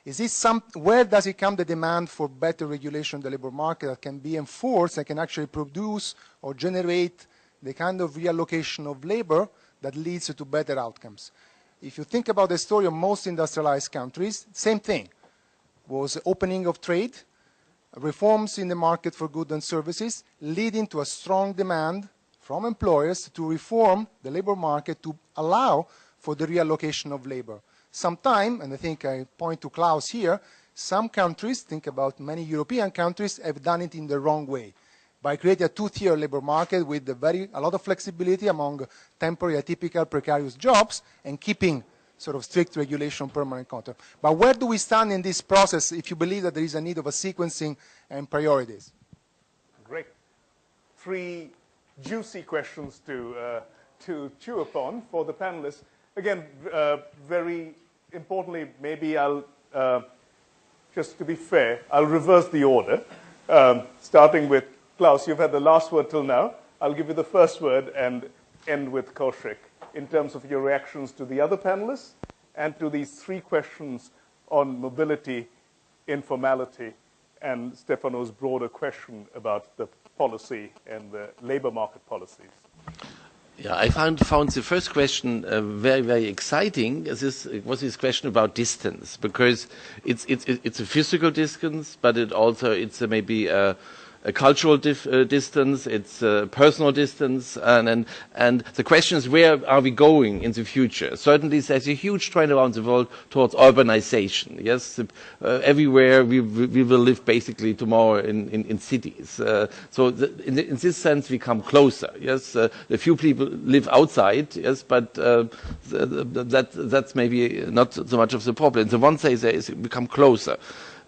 Is this where does it come, the demand for better regulation in the labor market that can be enforced and can actually produce or generate the kind of reallocation of labor that leads to better outcomes? If you think about the story of most industrialized countries, same thing. Was opening of trade, reforms in the market for goods and services, leading to a strong demand from employers to reform the labor market to allow for the reallocation of labor. Sometime, and I think I point to Klaus here, some countries, think about many European countries, have done it in the wrong way by creating a two-tier labor market with a lot of flexibility among temporary, atypical, precarious jobs and keeping sort of strict regulation, permanent contract. But where do we stand in this process if you believe that there is a need of a sequencing and priorities? Great. Three juicy questions to chew upon for the panelists. Again, very importantly, maybe I'll, just to be fair, I'll reverse the order, starting with Klaus. You've had the last word till now. I'll give you the first word and end with Kaushik in terms of your reactions to the other panelists and to these three questions on mobility, informality, and Stefano's broader question about the policy and the labor market policies. Yeah, I found the first question very, very exciting. It was this question about distance, because it's a physical distance, but it's maybe a a cultural distance, it's personal distance, and the question is, where are we going in the future? Certainly there's a huge trend around the world towards urbanization. Yes, everywhere we will live basically tomorrow in cities. So in this sense we come closer. Yes, a few people live outside. Yes, but that's maybe not so much of the problem. The one say there is become closer.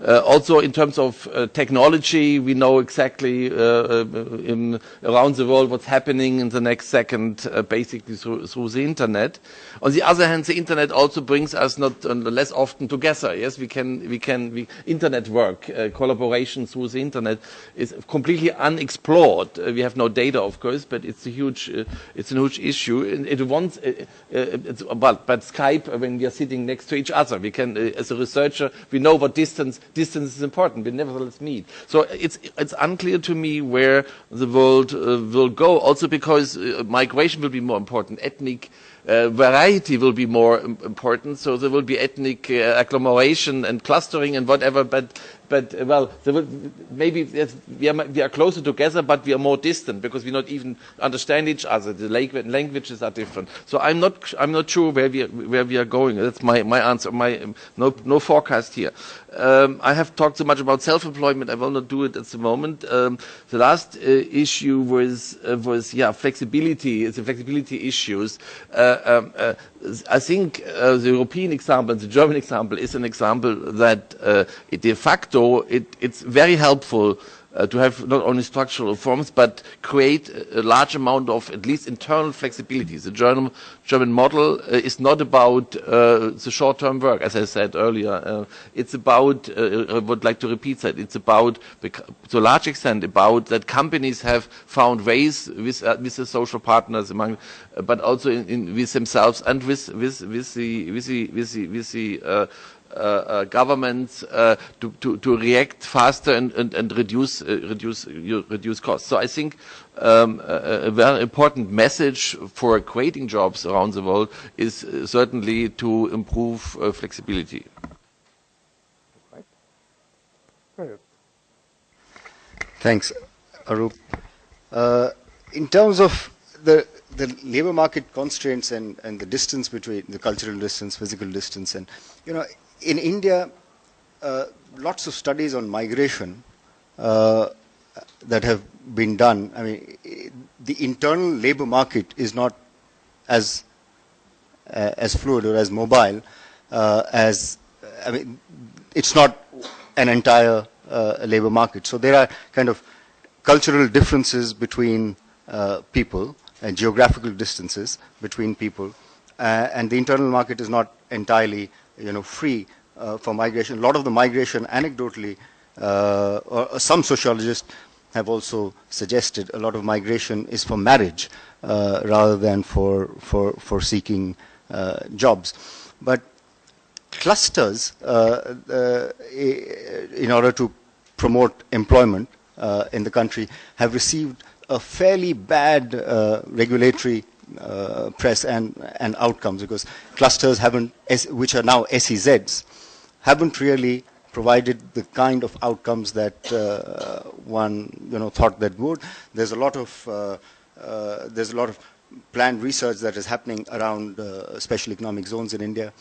Also, in terms of technology, we know exactly around the world what's happening in the next second, basically through the internet. On the other hand, the internet also brings us not less often together. Yes, we internet work, collaboration through the internet is completely unexplored. We have no data, of course, but it's a huge issue. But Skype, when we are sitting next to each other, we can, as a researcher, we know what distance is important. We nevertheless meet. So it's unclear to me where the world will go. Also because migration will be more important. Ethnic variety will be more important. So there will be ethnic agglomeration and clustering and whatever. But well, there will, maybe we are closer together, but we are more distant because we not even understand each other. The languages are different. So I'm not sure where we are going. That's my answer. No forecast here. I have talked so much about self-employment. I will not do it at the moment. The last issue was flexibility. The flexibility issues. I think the European example, the German example, is an example that de facto it's very helpful to have not only structural reforms but create a large amount of at least internal flexibility. The German model is not about the short-term work, as I said earlier. It's about, I would like to repeat that, it's about, to a large extent, about that companies have found ways with the social partners among, but also with themselves and with the governments to react faster and reduce costs. So I think a very important message for creating jobs around the world is certainly to improve flexibility. Thanks, Arup. In terms of the labor market constraints and the distance between the cultural distance, physical distance, and in India, lots of studies on migration that have been done. I mean, the internal labor market is not as fluid or as mobile as, I mean, it's not an entire labor market. So there are kind of cultural differences between people and geographical distances between people, and the internal market is not entirely free for migration. A lot of the migration, anecdotally, or some sociologists have also suggested, a lot of migration is for marriage rather than for seeking jobs. But clusters, in order to promote employment in the country, have received a fairly bad regulatory press and outcomes, because clusters haven't, which are now SEZs, haven't really provided the kind of outcomes that one thought that would. There's a lot of planned research that is happening around special economic zones in India,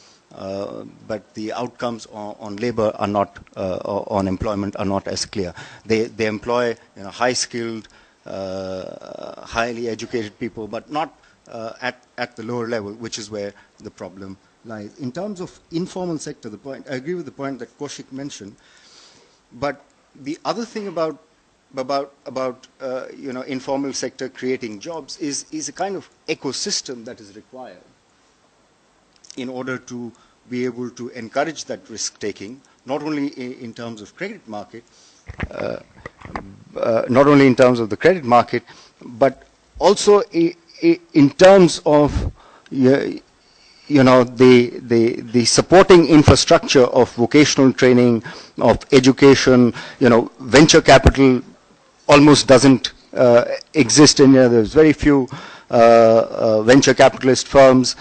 but the outcomes on labor are not, on employment are not as clear. They employ high-skilled, highly educated people, but not at the lower level, which is where the problem lies. In terms of informal sector, I agree with the point that Kaushik mentioned, but the other thing about informal sector creating jobs is a kind of ecosystem that is required in order to be able to encourage that risk taking, not only in terms of credit market, but also in terms of the supporting infrastructure of vocational training, of education. Venture capital almost doesn't exist in India. There's very few venture capitalist firms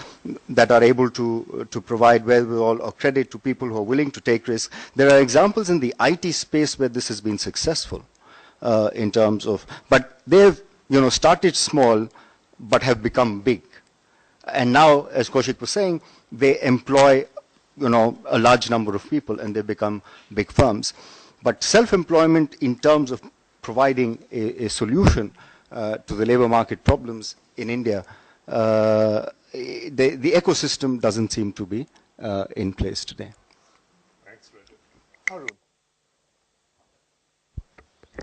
that are able to provide wherewithal or credit to people who are willing to take risks. There are examples in the IT space where this has been successful. in terms of, but they've, started small, but have become big. And now, as Kaushik was saying, they employ, a large number of people and they become big firms. But self-employment in terms of providing a solution to the labor market problems in India, the ecosystem doesn't seem to be in place today. Thanks, Rajat. Haroon.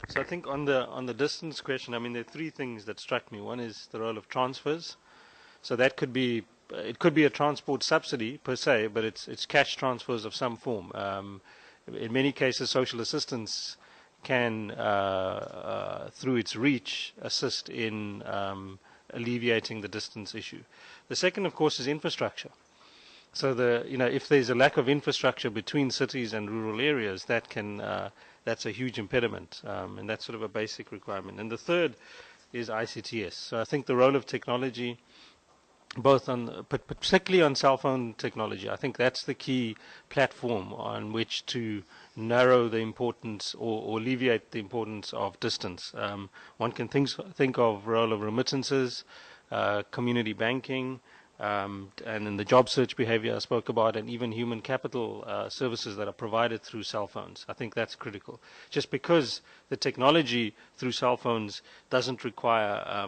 So I think on the distance question, I mean, there are three things that struck me. One is the role of transfers. So that could be, it could be a transport subsidy per se, but it's cash transfers of some form. In many cases, social assistance can, through its reach, assist in alleviating the distance issue. The second, of course, is infrastructure. So if there's a lack of infrastructure between cities and rural areas, that can that's a huge impediment, and that's sort of a basic requirement. And the third is ICTS. So I think the role of technology, both but particularly on cell phone technology, I think that's the key platform on which to narrow the importance or alleviate the importance of distance. One can think of role of remittances, community banking, and in the job search behavior I spoke about, and even human capital services that are provided through cell phones. I think that's critical. Just because the technology through cell phones doesn't require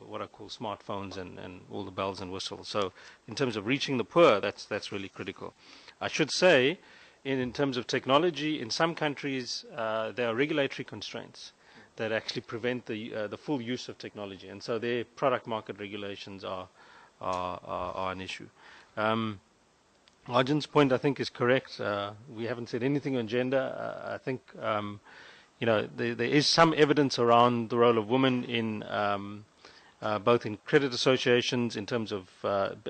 what I call smartphones and all the bells and whistles. So in terms of reaching the poor, that's really critical. I should say, in terms of technology, in some countries there are regulatory constraints that actually prevent the full use of technology, and so their product market regulations are an issue. Arjun's point, I think, is correct. We haven't said anything on gender. I think there is some evidence around the role of women in both in credit associations in terms of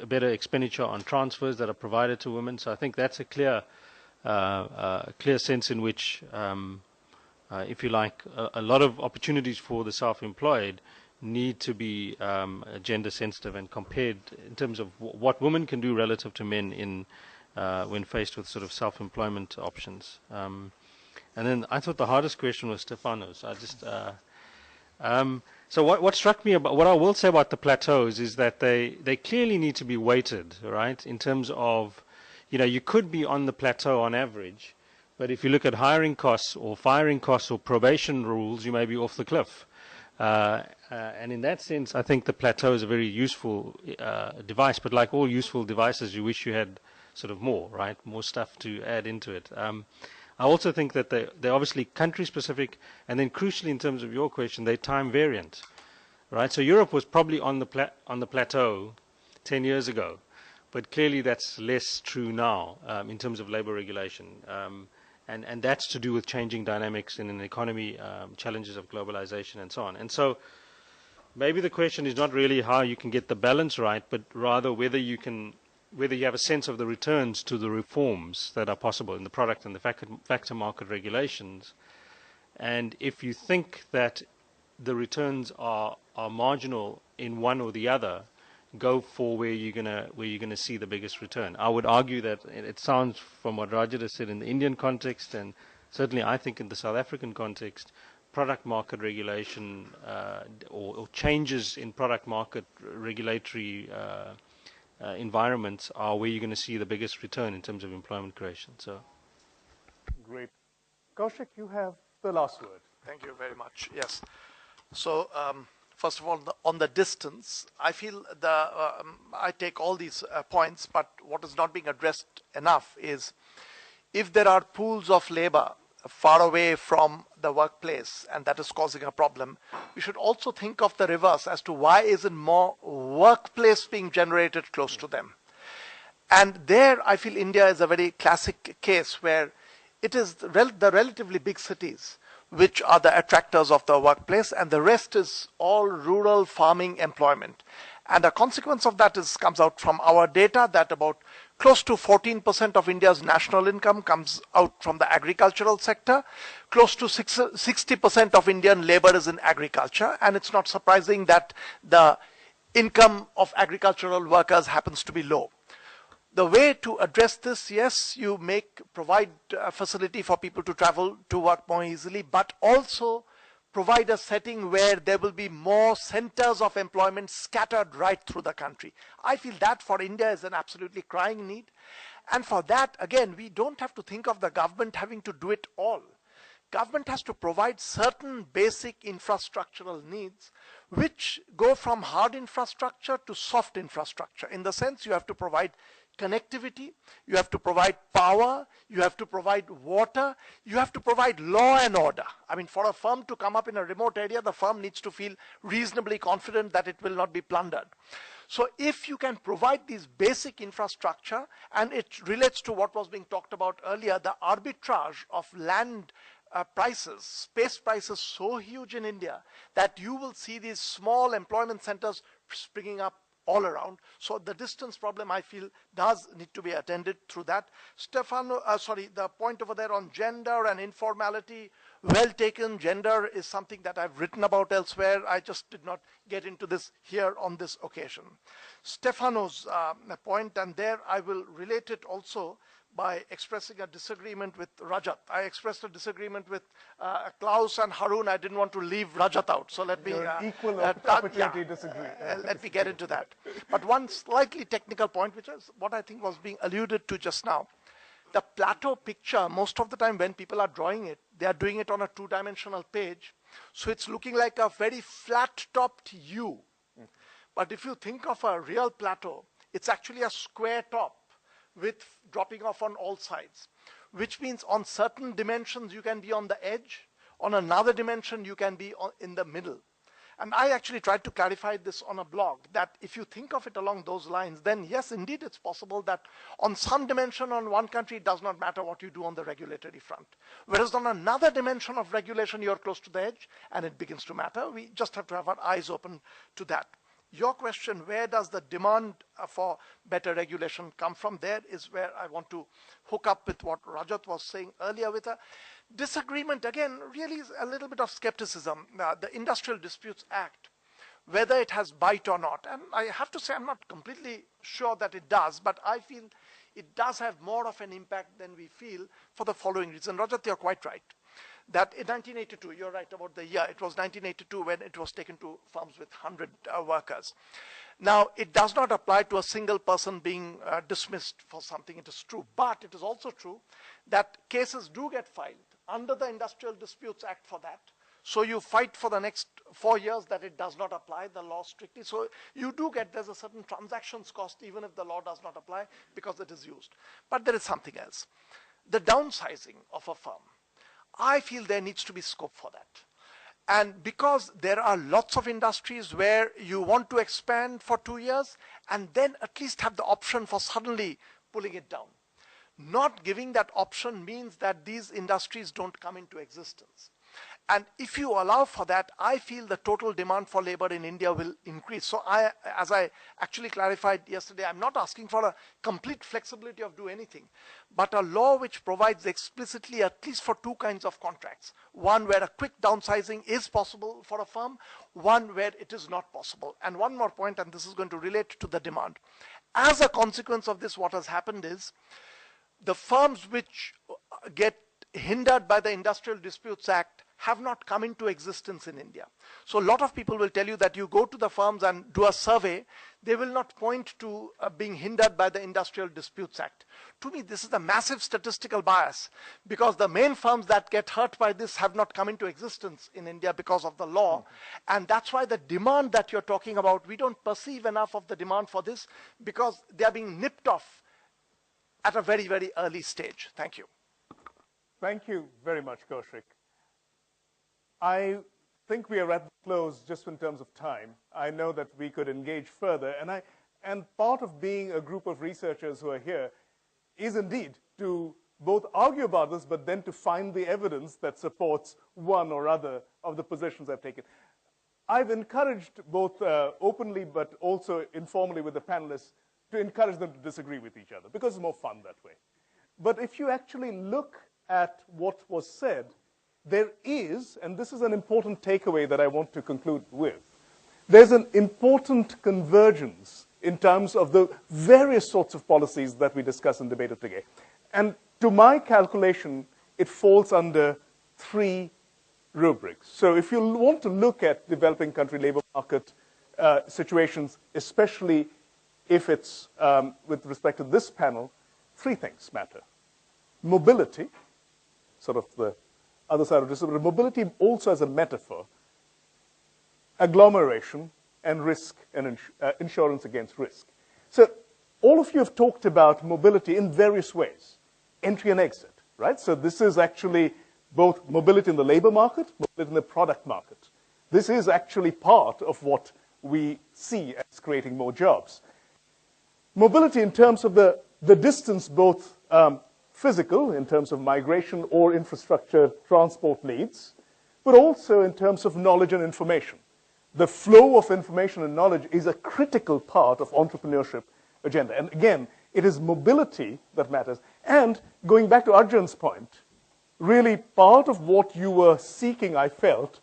better expenditure on transfers that are provided to women. So I think that's a clear sense in which, if you like, a lot of opportunities for the self-employed need to be gender sensitive and compared in terms of what women can do relative to men in when faced with sort of self-employment options. And then I thought the hardest question was Stefano's. So what struck me about, what I will say about the plateaus is that they clearly need to be weighted, right? In terms of, you could be on the plateau on average, but if you look at hiring costs or firing costs or probation rules, you may be off the cliff. And in that sense, I think the plateau is a very useful device, but like all useful devices, you wish you had sort of more, right? More stuff to add into it. I also think that they're obviously country-specific, and then crucially in terms of your question, they're time variant, right? So Europe was probably on the plateau 10 years ago, but clearly that's less true now in terms of labor regulation. And that's to do with changing dynamics in an economy, challenges of globalization and so on. And so maybe the question is not really how you can get the balance right, but rather whether you have a sense of the returns to the reforms that are possible in the product and the factor market regulations. And if you think that the returns are marginal in one or the other, go for where you're gonna see the biggest return. I would argue that it sounds, from what Rajat has said, in the Indian context, and certainly I think in the South African context, product market regulation or changes in product market regulatory environments are where you're going to see the biggest return in terms of employment creation. So, great. Kaushik, you have the last word. Thank you very much. Yes. So, first of all, on the distance, I feel I take all these points, but what is not being addressed enough is if there are pools of labor far away from the workplace and that is causing a problem, we should also think of the reverse as to why isn't more workplace being generated close to them. And there I feel India is a very classic case where it is the relatively big cities which are the attractors of the workplace, and the rest is all rural farming employment. And a consequence of that comes out from our data that about close to 14% of India's national income comes out from the agricultural sector. Close to 60% of Indian labor is in agriculture, and it's not surprising that the income of agricultural workers happens to be low. The way to address this, yes, you provide a facility for people to travel to work more easily, but also provide a setting where there will be more centers of employment scattered right through the country. I feel that for India is an absolutely crying need. And for that, again, we don't have to think of the government having to do it all. Government has to provide certain basic infrastructural needs which go from hard infrastructure to soft infrastructure. In the sense you have to provide connectivity, you have to provide power, you have to provide water, you have to provide law and order. I mean, for a firm to come up in a remote area, the firm needs to feel reasonably confident that it will not be plundered. So if you can provide these basic infrastructure, and it relates to what was being talked about earlier, the arbitrage of land prices, space prices so huge in India that you will see these small employment centers springing up all around. So the distance problem, I feel, does need to be attended through that. The point over there on gender and informality, well taken. Gender is something that I've written about elsewhere. I just did not get into this here on this occasion. Stefano's point, and there I will relate it also by expressing a disagreement with Rajat. I expressed a disagreement with Klaus and Haroon. I didn't want to leave Rajat out. So let me equal opportunity disagree. Let me get into that. But one slightly technical point, which is what I think was being alluded to just now. The plateau picture, most of the time when people are drawing it, they are doing it on a two-dimensional page. So it's looking like a very flat-topped U. But if you think of a real plateau, it's actually a square top with dropping off on all sides, which means on certain dimensions you can be on the edge, on another dimension you can be in the middle. And I actually tried to clarify this on a blog, that if you think of it along those lines, then yes, indeed it's possible that on some dimension on one country it does not matter what you do on the regulatory front. Whereas on another dimension of regulation you're close to the edge and it begins to matter. We just have to have our eyes open to that. Your question, where does the demand for better regulation come from? There is where I want to hook up with what Rajat was saying earlier with a disagreement, again, really is a little bit of skepticism. The Industrial Disputes Act, whether it has bite or not, and I have to say I'm not completely sure that it does, but I feel it does have more of an impact than we feel for the following reason. Rajat, you're quite right. That in 1982, you're right about the year, it was 1982 when it was taken to firms with 100 workers. Now, it does not apply to a single person being dismissed for something, it is true. But it is also true that cases do get filed under the Industrial Disputes Act for that. So you fight for the next 4 years that it does not apply the law strictly. So you do get, there's a certain transactions cost even if the law does not apply because it is used. But there is something else. The downsizing of a firm, I feel there needs to be scope for that. And because there are lots of industries where you want to expand for 2 years and then at least have the option for suddenly pulling it down. Not giving that option means that these industries don't come into existence. And if you allow for that, I feel the total demand for labor in India will increase. So as I actually clarified yesterday, I'm not asking for a complete flexibility of do anything, but a law which provides explicitly at least for 2 kinds of contracts. One where a quick downsizing is possible for a firm, one where it is not possible. And one more point, and this is going to relate to the demand. As a consequence of this, what has happened is the firms which get hindered by the Industrial Disputes Act have not come into existence in India. So a lot of people will tell you that you go to the firms and do a survey, they will not point to being hindered by the Industrial Disputes Act. To me, this is a massive statistical bias because the main firms that get hurt by this have not come into existence in India because of the law. And that's why the demand that you're talking about, we don't perceive enough of the demand for this because they are being nipped off at a very, very early stage. Thank you. Thank you very much, Kaushik. I think we are at the close just in terms of time. I know that we could engage further, and part of being a group of researchers who are here is indeed to both argue about this, but then to find the evidence that supports one or other of the positions I've taken. I've encouraged both openly but also informally with the panelists to encourage them to disagree with each other because it's more fun that way. But if you actually look at what was said, there is, and this is an important takeaway that I want to conclude with, there's an important convergence in terms of the various sorts of policies that we discuss and debated today. And to my calculation, it falls under 3 rubrics. So if you want to look at developing country labor market situations, especially if it's with respect to this panel, three things matter. Mobility, sort of the other side of this, but mobility also as a metaphor, agglomeration, and risk and insurance against risk. So all of you have talked about mobility in various ways, entry and exit, right? So this is actually both mobility in the labor market, mobility in the product market. This is actually part of what we see as creating more jobs. Mobility in terms of the distance, both physical, in terms of migration or infrastructure transport needs, but also in terms of knowledge and information. The flow of information and knowledge is a critical part of entrepreneurship agenda. And again, it is mobility that matters. And going back to Arjun's point, really part of what you were seeking, I felt,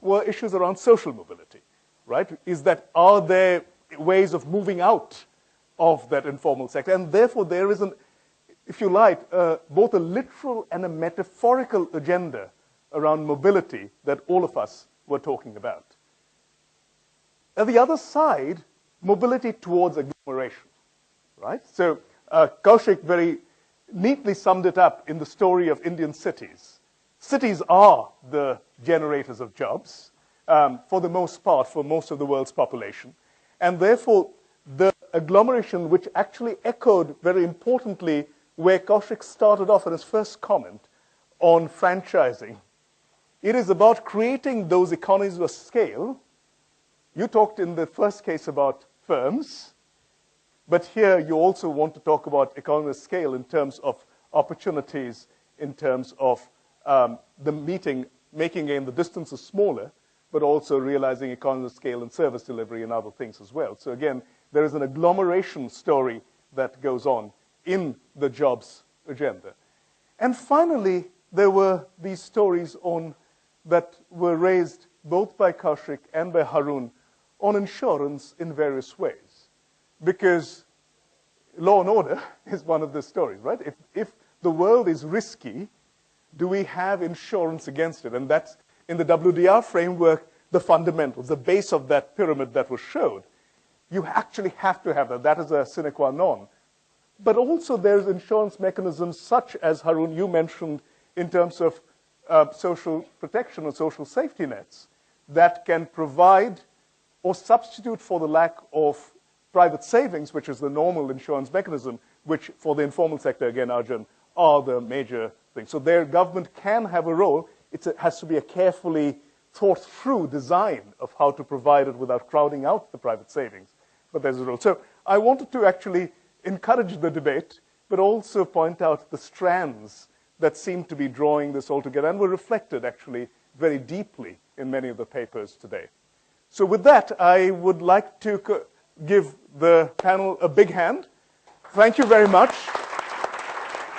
were issues around social mobility, right? Is that, are there ways of moving out of that informal sector? And therefore, there is, if you like, both a literal and a metaphorical agenda around mobility that all of us were talking about. At the other side, mobility towards agglomeration, right? So Kaushik very neatly summed it up in the story of Indian cities. Cities are the generators of jobs, for the most part, for most of the world's population. And therefore, the agglomeration, which actually echoed very importantly where Kaushik started off in his first comment on franchising, it is about creating those economies of scale. You talked in the first case about firms, but here you also want to talk about economies of scale in terms of opportunities, in terms of making again the distances smaller, but also realizing economies of scale in service delivery and other things as well. So again, there is an agglomeration story that goes on in the jobs agenda. And finally, there were these stories that were raised both by Kaushik and by Haroon on insurance in various ways. Because law and order is one of the stories, right? If the world is risky, do we have insurance against it? And that's, in the WDR framework, the fundamentals, the base of that pyramid that was showed. You actually have to have that. That is a sine qua non. But also there's insurance mechanisms such as, Haroon, you mentioned in terms of social protection or social safety nets that can provide or substitute for the lack of private savings, which is the normal insurance mechanism, which for the informal sector, again, Arjun, are the major things. So their government can have a role. It has to be a carefully thought through design of how to provide it without crowding out the private savings. But there's a role. So I wanted to actually encourage the debate, but also point out the strands that seem to be drawing this all together and were reflected actually very deeply in many of the papers today. So with that, I would like to give the panel a big hand. Thank you very much.